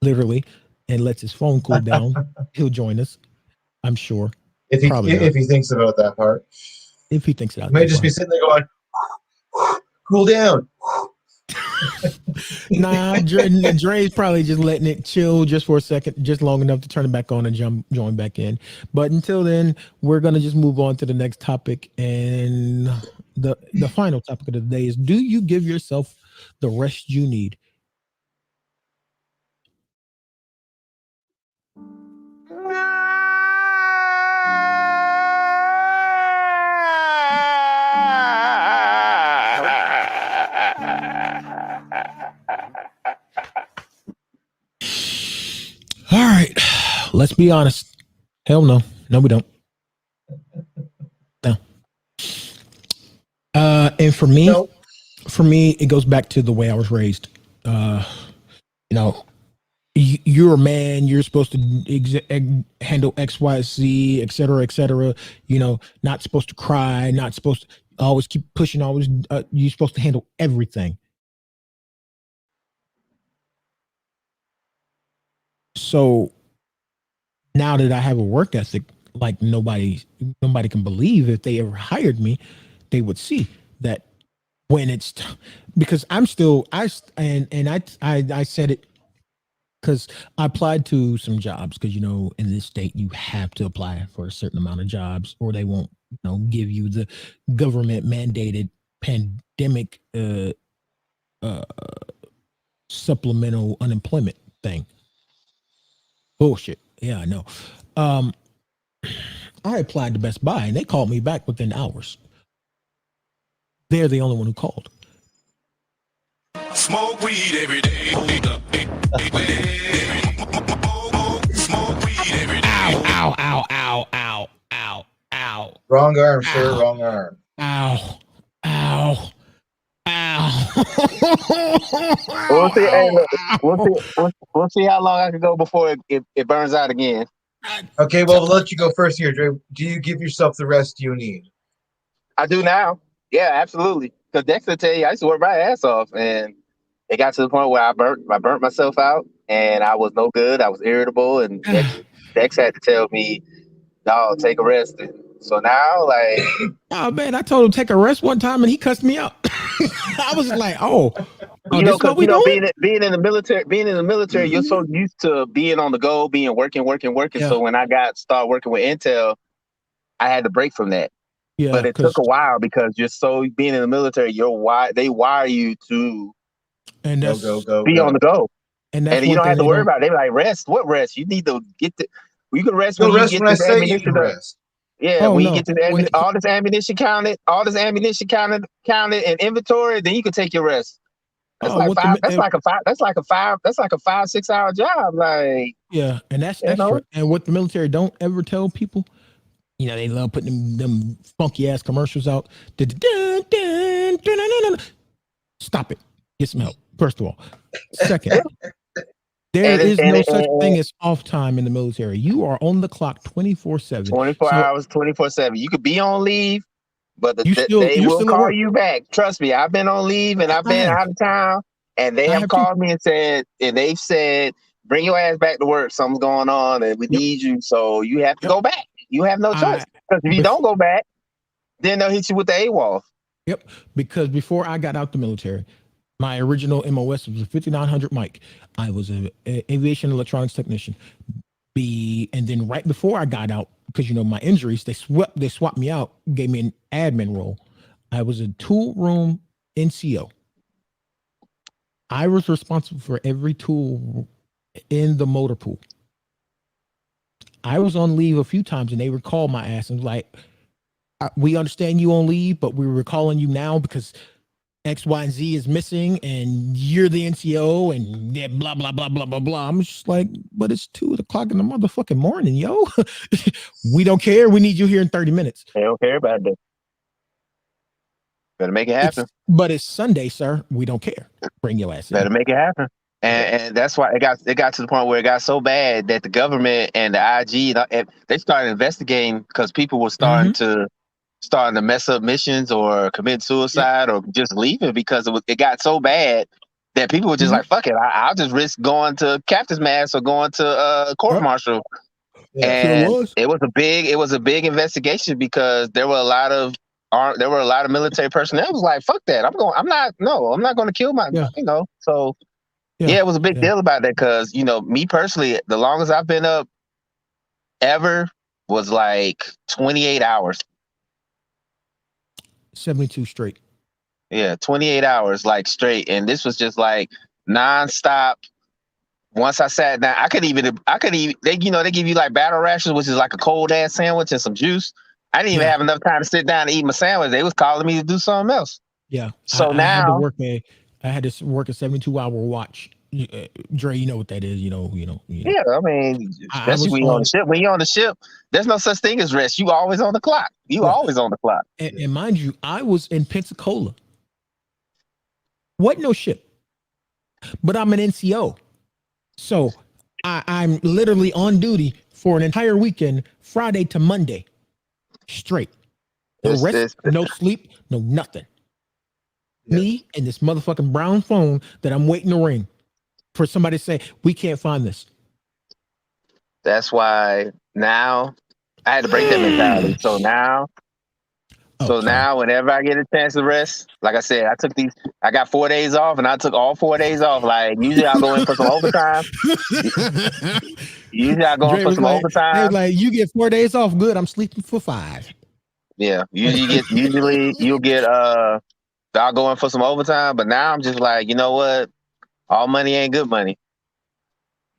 literally, and lets his phone cool down, he'll join us. I'm sure. If he thinks about that part. If he thinks about it. He may just be sitting there going, cool down. Nah, Dre's probably just letting it chill just for a second, just long enough to turn it back on and join back in. But until then, we're gonna just move on to the next topic. And the final topic of the day is: do you give yourself the rest you need? All right, let's be honest. Hell no. No, we don't. No. And for me, it goes back to the way I was raised. You're a man, you're supposed to handle X, Y, Z, et cetera, not supposed to cry, not supposed to always keep pushing, always, you're supposed to handle everything. So now that I have a work ethic, like nobody can believe, if they ever hired me, they would see that when it's because I'm still, I said it because I applied to some jobs because, in this state, you have to apply for a certain amount of jobs or they won't, give you the government mandated pandemic supplemental unemployment thing. Bullshit. Yeah, I know. I applied to Best Buy and they called me back within hours. They're the only one who called. Smoke weed every day. Smoke weed every day. Ow, ow, ow, ow, ow, ow. Wrong arm, Ow. sir. Wrong arm. Ow, ow, ow. We'll see how long I can go before it burns out again. Okay, well, we'll let you go first here, Dre. Do you give yourself the rest you need? I do now. Yeah, absolutely. Because Dexter tell you, I used to work my ass off, and it got to the point where I burnt myself out, and I was no good. I was irritable, and Dex had to tell me, "No, take a rest." And so now, like, oh man, I told him to take a rest one time, and he cussed me out. I was like, being in the military, you're so used to being on the go, working. Yeah. So when I started working with Intel, I had to break from that. Yeah, but it took a while because you're so being in the military, they wire you to and be on the go, and you don't have to worry about it. They're like, rest. What rest? You need to get the. You can rest when you get this ammunition. Yeah, when you get to the all this ammunition counted, and inventory, then you can take your rest. That's like a 5-6 hour job. Like, yeah, and that's extra. And what the military don't ever tell people, they love putting them funky ass commercials out. Stop it. Get some help. First of all. Second, There And is and, no and, such and thing as off time in the military. You are on the clock 24/7. 24 So hours, 24/7. You could be on leave, but they you're will still at call work. you back. Trust me, I've been on leave and I've I been have. out of town, and they I have have too. called me and they've said, bring your ass back to work. Something's going on, and we Yep. need you. So you have to Yep. go back. You have no choice. Because if you don't go back, then they'll hit you with the AWOL. Yep. Because before I got out the military, my original MOS was a 5900 mic. I was an aviation electronics technician. And then right before I got out, because you know my injuries, they swapped me out, gave me an admin role. I was a tool room NCO. I was responsible for every tool in the motor pool. I was on leave a few times, and they would call my ass and was like, we understand you on leave, but we were calling you now because X, Y, and Z is missing, and you're the NCO, and yeah, blah blah blah blah blah blah. I'm just like, but it's 2:00 in the motherfucking morning, yo. We don't care. We need you here in 30 minutes. They don't care about that. Better make it happen. But it's Sunday, sir. We don't care. Bring your ass in. Better make it happen. And that's why it got to the point where it got so bad that the government and the IG they started investigating because people were starting to mess up missions or commit suicide or just leaving because it got so bad that people were just like, fuck it, I'll just risk going to captain's mast or going to court martial. And it was a big investigation because there were a lot of military personnel was like, fuck that, I'm not going to kill my so it was a big deal about that because me personally, the longest I've been up ever was like 28 hours. 72 straight. Yeah, 28 hours like straight. And this was just like nonstop. Once I sat down, I could even they give you like battle rations, which is like a cold ass sandwich and some juice. I didn't even have enough time to sit down and eat my sandwich. They was calling me to do something else. Yeah. So I had to work a 72-hour watch. Dre, you know what that is, you know. Yeah, I mean, especially when you're on the ship. When you're on the ship, there's no such thing as rest. You always on the clock. Always on the clock. And mind you, I was in Pensacola. What no ship, but I'm an NCO, so I'm literally on duty for an entire weekend, Friday to Monday, straight. No rest, no sleep, no nothing. Yeah. Me and this motherfucking brown phone that I'm waiting to ring for somebody to say, we can't find this. That's why now I had to break that mentality. So now, now whenever I get a chance to rest, like I said, I got 4 days off and I took all 4 days off. Like usually I'll go in for some overtime. Overtime. Like, you get 4 days off. Good. I'm sleeping for 5. Yeah. Usually you'll get, I'll go in for some overtime, but now I'm just like, you know what? All money ain't good money.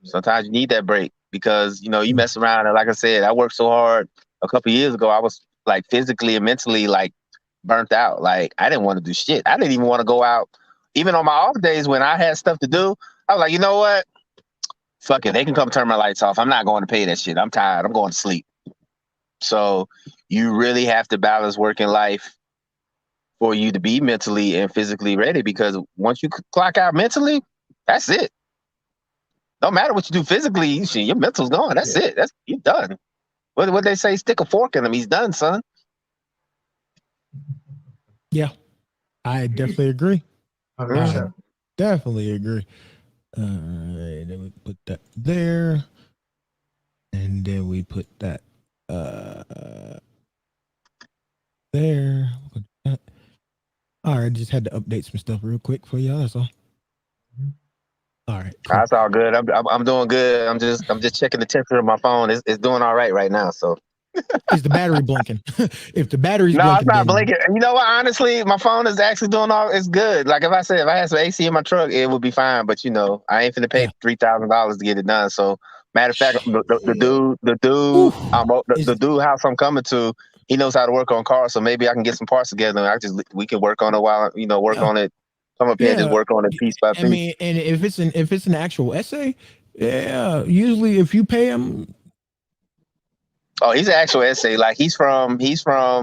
Sometimes you need that break because, you mess around. And like I said, I worked so hard a couple of years ago. I was like physically and mentally like burnt out. Like I didn't want to do shit. I didn't even want to go out. Even on my off days when I had stuff to do, I was like, you know what? Fuck it. They can come turn my lights off. I'm not going to pay that shit. I'm tired. I'm going to sleep. So you really have to balance work and life for you to be mentally and physically ready, because once you clock out mentally, that's it. No matter what you do physically, your mental's gone. That's it. You're done. What they say, stick a fork in him, he's done, son. Yeah, I definitely agree. 100%. Definitely agree. Then we put that there, and then we put that there. Put that. All right, just had to update some stuff real quick for y'all. That's all. All right, cool. That's all good. I'm doing good. I'm just checking the temperature of my phone. It's doing all right now. So is the battery blinking? If the battery's no, blinking, it's not blinking. You know what? Honestly, my phone is actually doing it's good. Like if I had some AC in my truck, it would be fine. But I ain't finna pay $3,000 to get it done. So matter of fact, the dude house I'm coming to, he knows how to work on cars. So maybe I can get some parts together and we can work on it while work on it. Come up here and just work on it piece by piece. I mean, and if it's an actual essay, usually if you pay him. Oh, he's an actual essay. Like he's from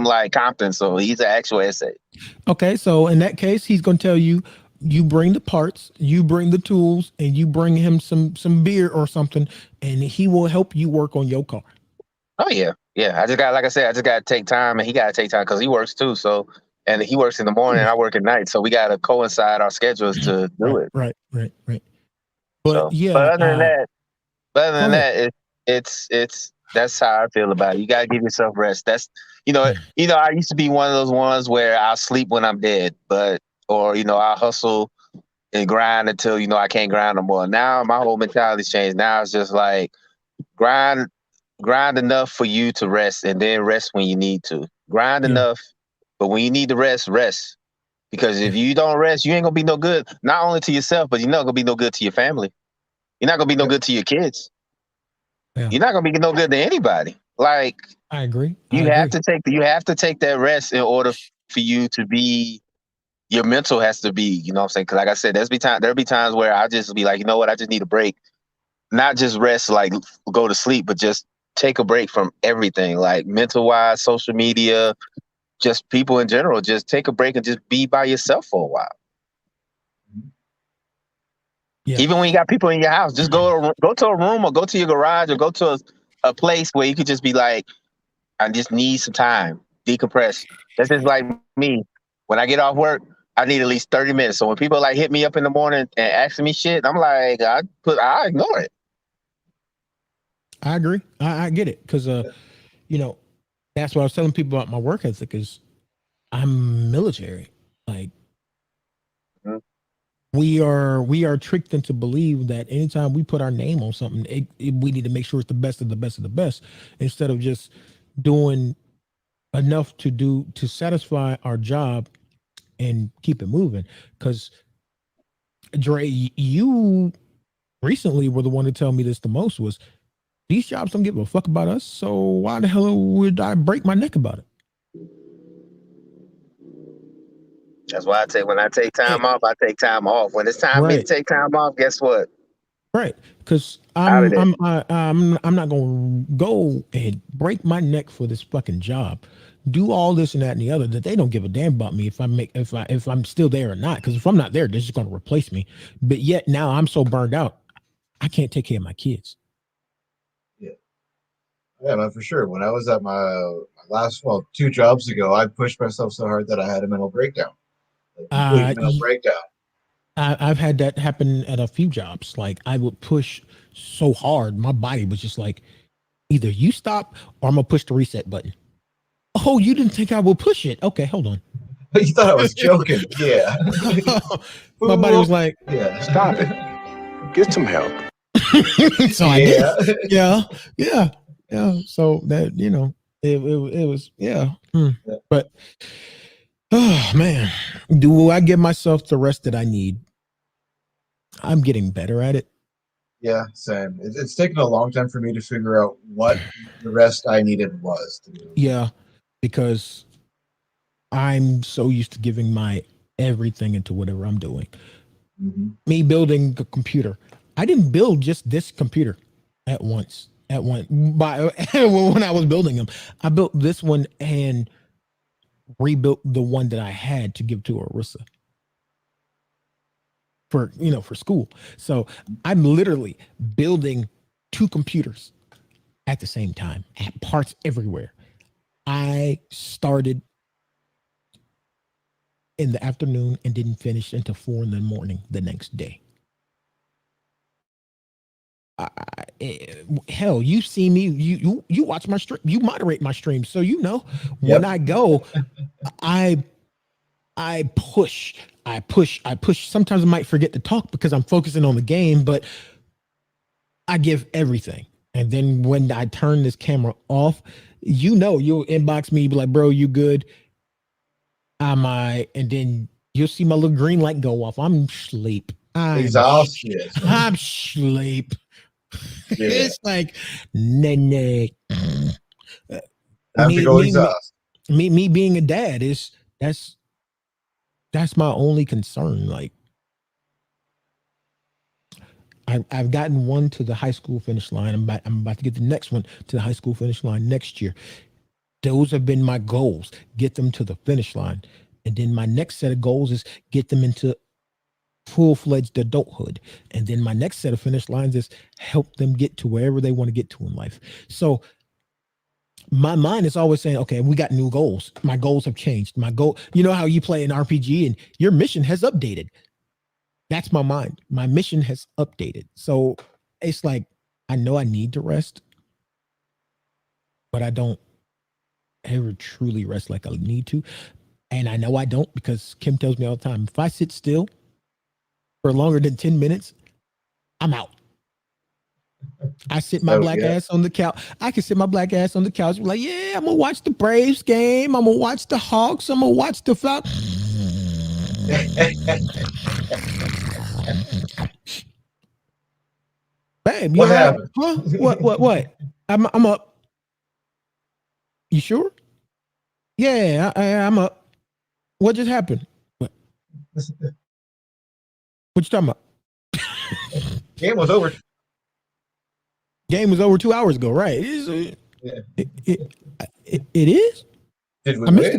like Compton, so he's an actual essay. Okay, so in that case, he's gonna tell you you bring the parts, you bring the tools, and you bring him some beer or something, and he will help you work on your car. Oh yeah, yeah. I just got, like I said, I just got to take time, and he got to take time because he works too. So, and he works in the morning, and I work at night, so we got to coincide our schedules to do it. Right. But So, yeah, but other than that, go ahead. it's that's how I feel about it. You got to give yourself rest. That's I used to be one of those ones where I'll sleep when I'm dead, or I'll hustle and grind until I can't grind no more. Now my whole mentality's changed. Now it's just like grind enough for you to rest, and then rest when you need to. Grind Yeah. enough, but when you need to rest. Because if you don't rest, you ain't gonna be no good, not only to yourself, but you're not gonna be no good to your family. You're not gonna be no good to your kids. Yeah. You're not gonna be no good to anybody. Like, I agree. you have to take that rest in order for you to be. Your mental has to be, you know what I'm saying? Because like I said, there'll be times where I just be like, you know what, I just need a break. Not just rest, like go to sleep, but just take a break from everything, like mental wise, social media, just people in general. Just take a break and just be by yourself for a while. Yeah. Even when you got people in your house, just go to a room or go to your garage or go to a place where you could just be like, I just need some time, decompress. That's just like me. When I get off work, I need at least 30 minutes. So when people like hit me up in the morning and asking me shit, I'm like, I ignore it. I agree. I get it because that's what I was telling people about my work ethic is I'm military. Like we are tricked into believe that anytime we put our name on something, we need to make sure it's the best of the best of the best instead of just doing enough to satisfy our job and keep it moving. Because Dre, you recently were the one to tell me this the most was these jobs don't give a fuck about us. So why the hell would I break my neck about it? That's why when I take time off, I take time off. When it's time for me to take time off, guess what? Right, because I'm not gonna go and break my neck for this fucking job, do all this and that and the other that they don't give a damn about me if I'm still there or not. Because if I'm not there, they're just gonna replace me. But yet now I'm so burned out, I can't take care of my kids. Yeah, man, for sure. When I was at my last, 2 jobs ago, I pushed myself so hard that I had a mental breakdown. Mental breakdown. I've had that happen at a few jobs. Like I would push so hard, my body was just like, either you stop or I'm gonna push the reset button. Oh, you didn't think I would push it? Okay, hold on. You thought I was joking? Yeah. My body was like, yeah, Stop it. Get some help. So I did. Yeah. So that it was But oh man, do I give myself the rest that I need? I'm getting better at it. Yeah, same. It's taken a long time for me to figure out what the rest I needed was to do. Yeah, because I'm so used to giving my everything into whatever I'm doing. Mm-hmm. Me building a computer. I didn't build just this computer at once. When I was building them, I built this one and rebuilt the one that I had to give to Arissa for school. So I'm literally building 2 computers at the same time, at parts everywhere. I started in the afternoon and didn't finish until 4 a.m. the next day. Hell, you see me, you watch my stream, you moderate my stream, so when I go, I push. Sometimes I might forget to talk because I'm focusing on the game, but I give everything. And then when I turn this camera off, you'll inbox me, be like, bro, you good? And then you'll see my little green light go off. I'm asleep. I'm asleep. Yeah. It's like, nay. Time to go exhaust. Me being a dad that's my only concern. Like, I've gotten one to the high school finish line. I'm about to get the next one to the high school finish line next year. Those have been my goals. Get them to the finish line. And then my next set of goals is get them into full-fledged adulthood. And then my next set of finish lines is help them get to wherever they want to get to in life. So my mind is always saying, okay, we got new goals. My goals have changed. My goal, you know how you play an RPG and your mission has updated. That's my mind. My mission has updated. So it's like, I know I need to rest, but I don't ever truly rest like I need to. And I know I don't, because Kim tells me all the time, if I sit still for longer than 10 minutes, I'm out. I sit my black ass on the couch. I can sit my black ass on the couch and be like, yeah, I'm gonna watch the Braves game. I'm gonna watch the Hawks. I'm gonna watch the Babe, What happened? Huh? What? I'm up. You sure? Yeah, I'm up. What just happened? What you talking about? Game was over. Game was over 2 hours ago, right? It is. Did we I missed win?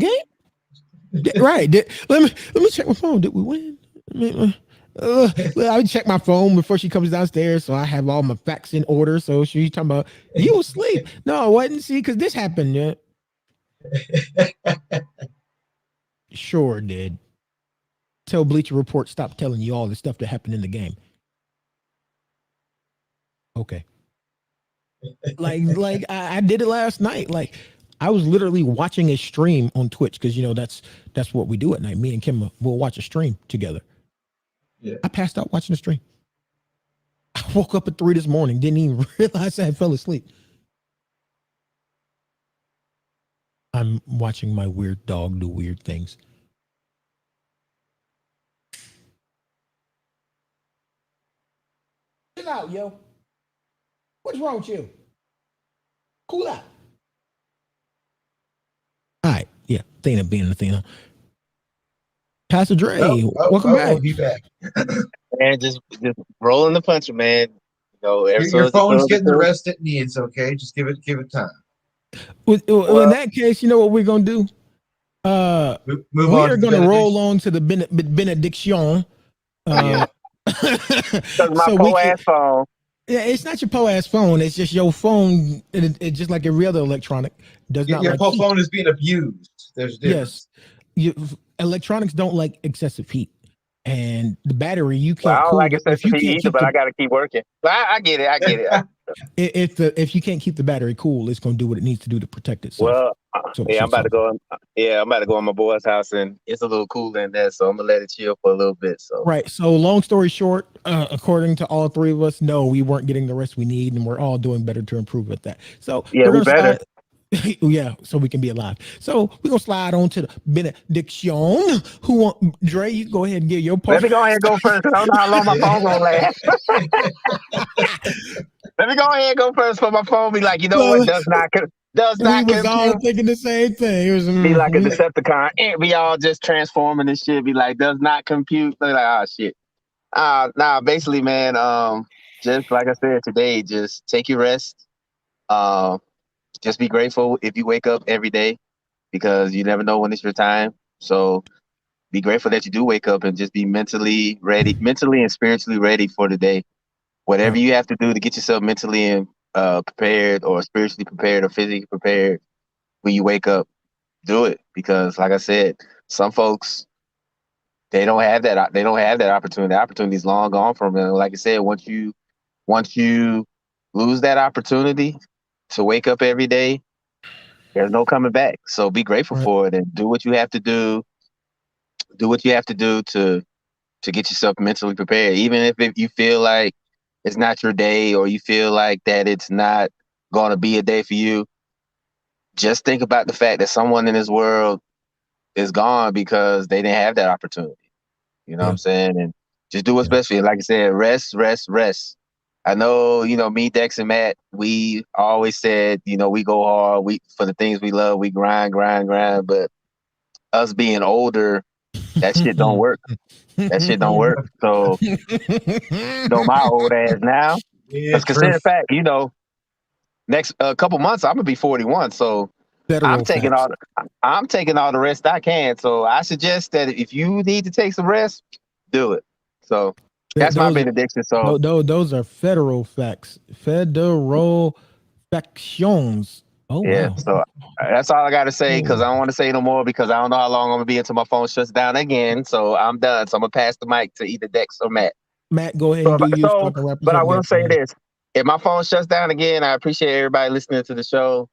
the game. Right. Let me check my phone. Did we win? I check my phone before she comes downstairs, so I have all my facts in order. So she's talking about you was asleep. No, I wasn't. See, because this happened. Yeah. Sure did. Tell Bleacher Report stop telling you all the stuff that happened in the game. Okay. Like I did it last night. Like I was literally watching a stream on Twitch, because you know that's what we do at night. Me and Kim will watch a stream together. Yeah. I passed out watching the stream. I woke up at 3 this morning, didn't even realize I had fell asleep. I'm watching my weird dog do weird things. Chill out, yo. What's wrong with you? Cool out. All right, yeah, Athena being Athena. Pastor Dre, welcome back. He back. And just rolling the punch, man. You know, Your phone's getting the rest it needs. Okay, just give it time. In that case, you know what we're gonna do? Move we on are to gonna the roll on to the benediction. Yeah. Because my so poor ass phone. Yeah, it's not your po ass phone. It's just your phone. It's just like every other electronic. Does not your like whole heat. phone is being abused. There's a difference. Yes, electronics don't like excessive heat, and the battery you Well, I can't don't cool like it it if you can't either, keep but the, I got to keep working. But I get it. if you can't keep the battery cool, it's going to do what it needs to do to protect itself. Well, So- yeah, so- I'm about to go. I'm about to go in my boy's house, and it's a little cool in there, so I'm gonna let it chill for a little bit. So Right. So long story short, according to all three of us, no, we weren't getting the rest we need, and we're all doing better to improve at that. So Yeah, we're we gonna better. yeah, so we can be alive. So we're gonna slide on to the benediction. Who want Dre? You go ahead and get your part. let me go ahead and go first, 'cause I don't know how long my phone's gonna last. Let me go ahead and go first for my phone. Be like, you know Well, what? Does not We was all compute. thinking the same thing. It was Be like a Decepticon. And we all just transforming this shit. Be like, does not compute. Be like, oh shit. Nah, basically, man, just like I said today, just take your rest. Just be grateful if you wake up every day, because you never know when it's your time. So be grateful that you do wake up, and just be mentally and spiritually ready for the day. Whatever you have to do to get yourself mentally and prepared, or spiritually prepared, or physically prepared when you wake up, do it. Because like I said, some folks, they don't have that opportunity. The opportunity is long gone from them. Like I said, once you lose that opportunity to wake up every day, there's no coming back. So be grateful for it, and do what you have to do. Do what you have to do to get yourself mentally prepared. Even if you feel like it's not your day, or you feel like that it's not going to be a day for you, just think about the fact that someone in this world is gone because they didn't have that opportunity. You know what I'm saying? And just do what's best for you. Like I said, rest. I know, me, Dex, and Matt, we always said, we go hard. For the things we love, we grind. But us being older, that shit don't work. That shit don't work. So, my old ass now. Let's consider the fact, next couple months I'm gonna be 41. So I'm taking all the rest I can. So I suggest that if you need to take some rest, do it. So that's my Those, benediction. So those are federal facts. Federal factions. Oh yeah, wow. so that's all I got to say because I don't want to say no more because I don't know how long I'm gonna be until my phone shuts down again. So I'm done. So I'm gonna pass the mic to either Dex or Matt. Matt, go ahead So, and do you so I can wrap this but up I will next say time. this: if my phone shuts down again, I appreciate everybody listening to the show,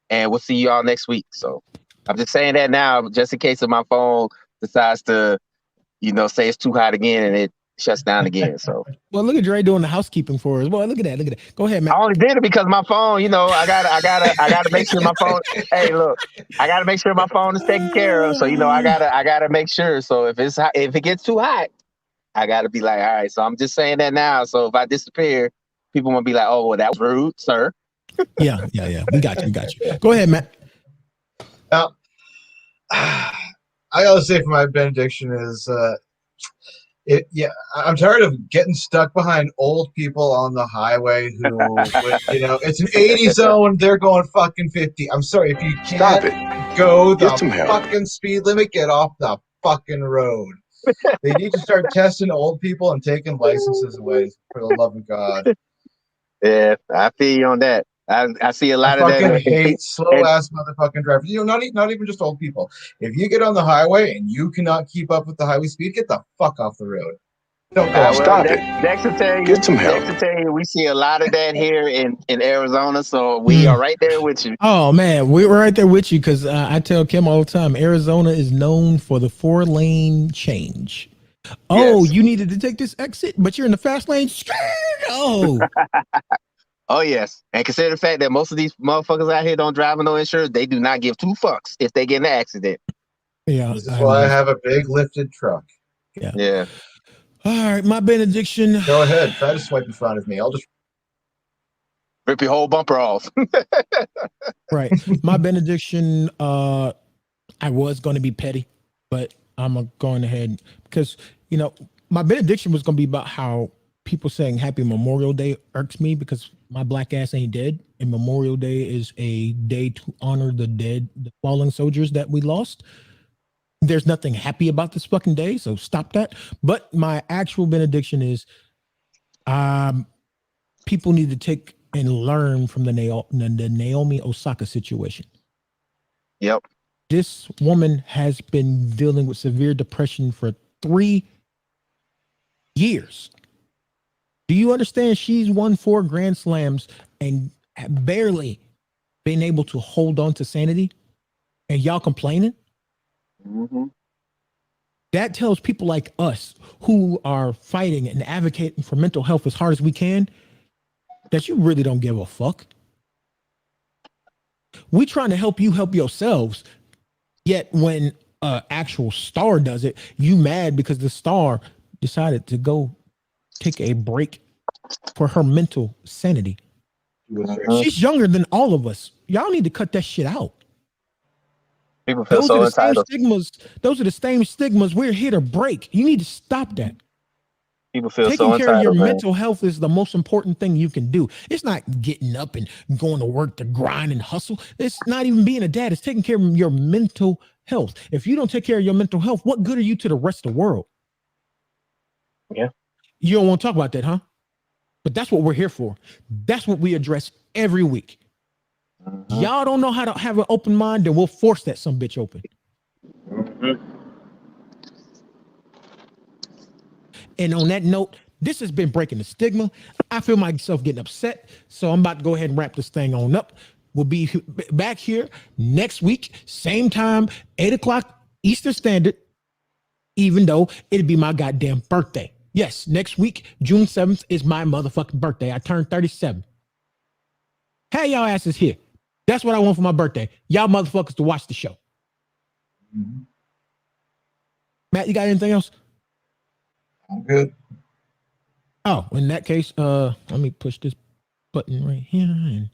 and we'll see you all next week. So I'm just saying that now, just in case if my phone decides to, say it's too hot again and it shuts down again. So Well, look at Dre doing the housekeeping for us. Boy, look at that. Look at that. Go ahead, Matt. I only did it because my phone, I gotta make sure my phone. Hey, look, I gotta make sure my phone is taken care of. So I gotta make sure. So if it gets too hot, I gotta be like, all right. So I'm just saying that now. So if I disappear, people won't be like, oh, well, that was rude, sir. Yeah. We got you. Go ahead, Matt. Now, I gotta say for my benediction is, I'm tired of getting stuck behind old people on the highway who, it's an 80 zone, they're going fucking 50. I'm sorry, if you Stop can't it. go the Get some help. fucking speed limit, get off the fucking road. They need to start testing old people and taking licenses away, for the love of God. Yeah, I feel you on that. I see a lot I of that. fucking hate slow ass motherfucking drivers. Not even just old people. If you get on the highway and you cannot keep up with the highway speed, get the fuck off the road. Don't go. Stop it. Dex will tell you. Get some help. Dex will tell you. We see a lot of that here in Arizona, so we are right there with you. Oh man, we're right there with you because I tell Kim all the time, Arizona is known for the 4-lane change. Oh, Yes. you needed to take this exit, but you're in the fast lane. Oh, Oh yes, and consider the fact that most of these motherfuckers out here don't drive with no insurance. They do not give two fucks if they get in an accident. yeah. This is why I have a big lifted truck. Yeah. All right, my benediction. Go ahead, try to swipe in front of me. I'll just Rip your whole bumper off. Right, my benediction. I was going to be petty, but I'm going ahead because my benediction was going to be about how people saying Happy Memorial Day irks me because my black ass ain't dead, and Memorial Day is a day to honor the dead, the fallen soldiers that we lost. There's nothing happy about this fucking day, so stop that. But my actual benediction is, people need to take and learn from the Naomi Osaka situation. Yep. This woman has been dealing with severe depression for 3 years. Do you understand? She's won 4 Grand Slams and barely been able to hold on to sanity. And y'all complaining? Mm-hmm. That tells people like us who are fighting and advocating for mental health as hard as we can that you really don't give a fuck. We trying to help you help yourselves. Yet when actual star does it, you mad because the star decided to go take a break for her mental sanity. She's younger than all of us. Y'all need to cut that shit out. People feel Those so are the same entitled. stigmas. Those are the same stigmas we're here to break. You need to stop that. People feel Taking so care of your entitled, man. mental health is the most important thing you can do. It's not getting up and going to work to grind and hustle. It's not even being a dad. It's taking care of your mental health. If you don't take care of your mental health, what good are you to the rest of the world? Yeah. You don't want to talk about that, huh? But that's what we're here for. That's what we address every week. Mm-hmm. Y'all don't know how to have an open mind, then we'll force that some bitch open. Mm-hmm. And on that note, this has been Breaking the Stigma. I feel myself getting upset, so I'm about to go ahead and wrap this thing on up. We'll be back here next week, same time, 8 o'clock Eastern Standard, even though it'll be my goddamn birthday. Yes, next week, June 7th, is my motherfucking birthday. I turned 37. Hey, y'all asses here. That's what I want for my birthday. Y'all motherfuckers to watch the show. Mm-hmm. Matt, you got anything else? I'm good. Oh, in that case, let me push this button right here and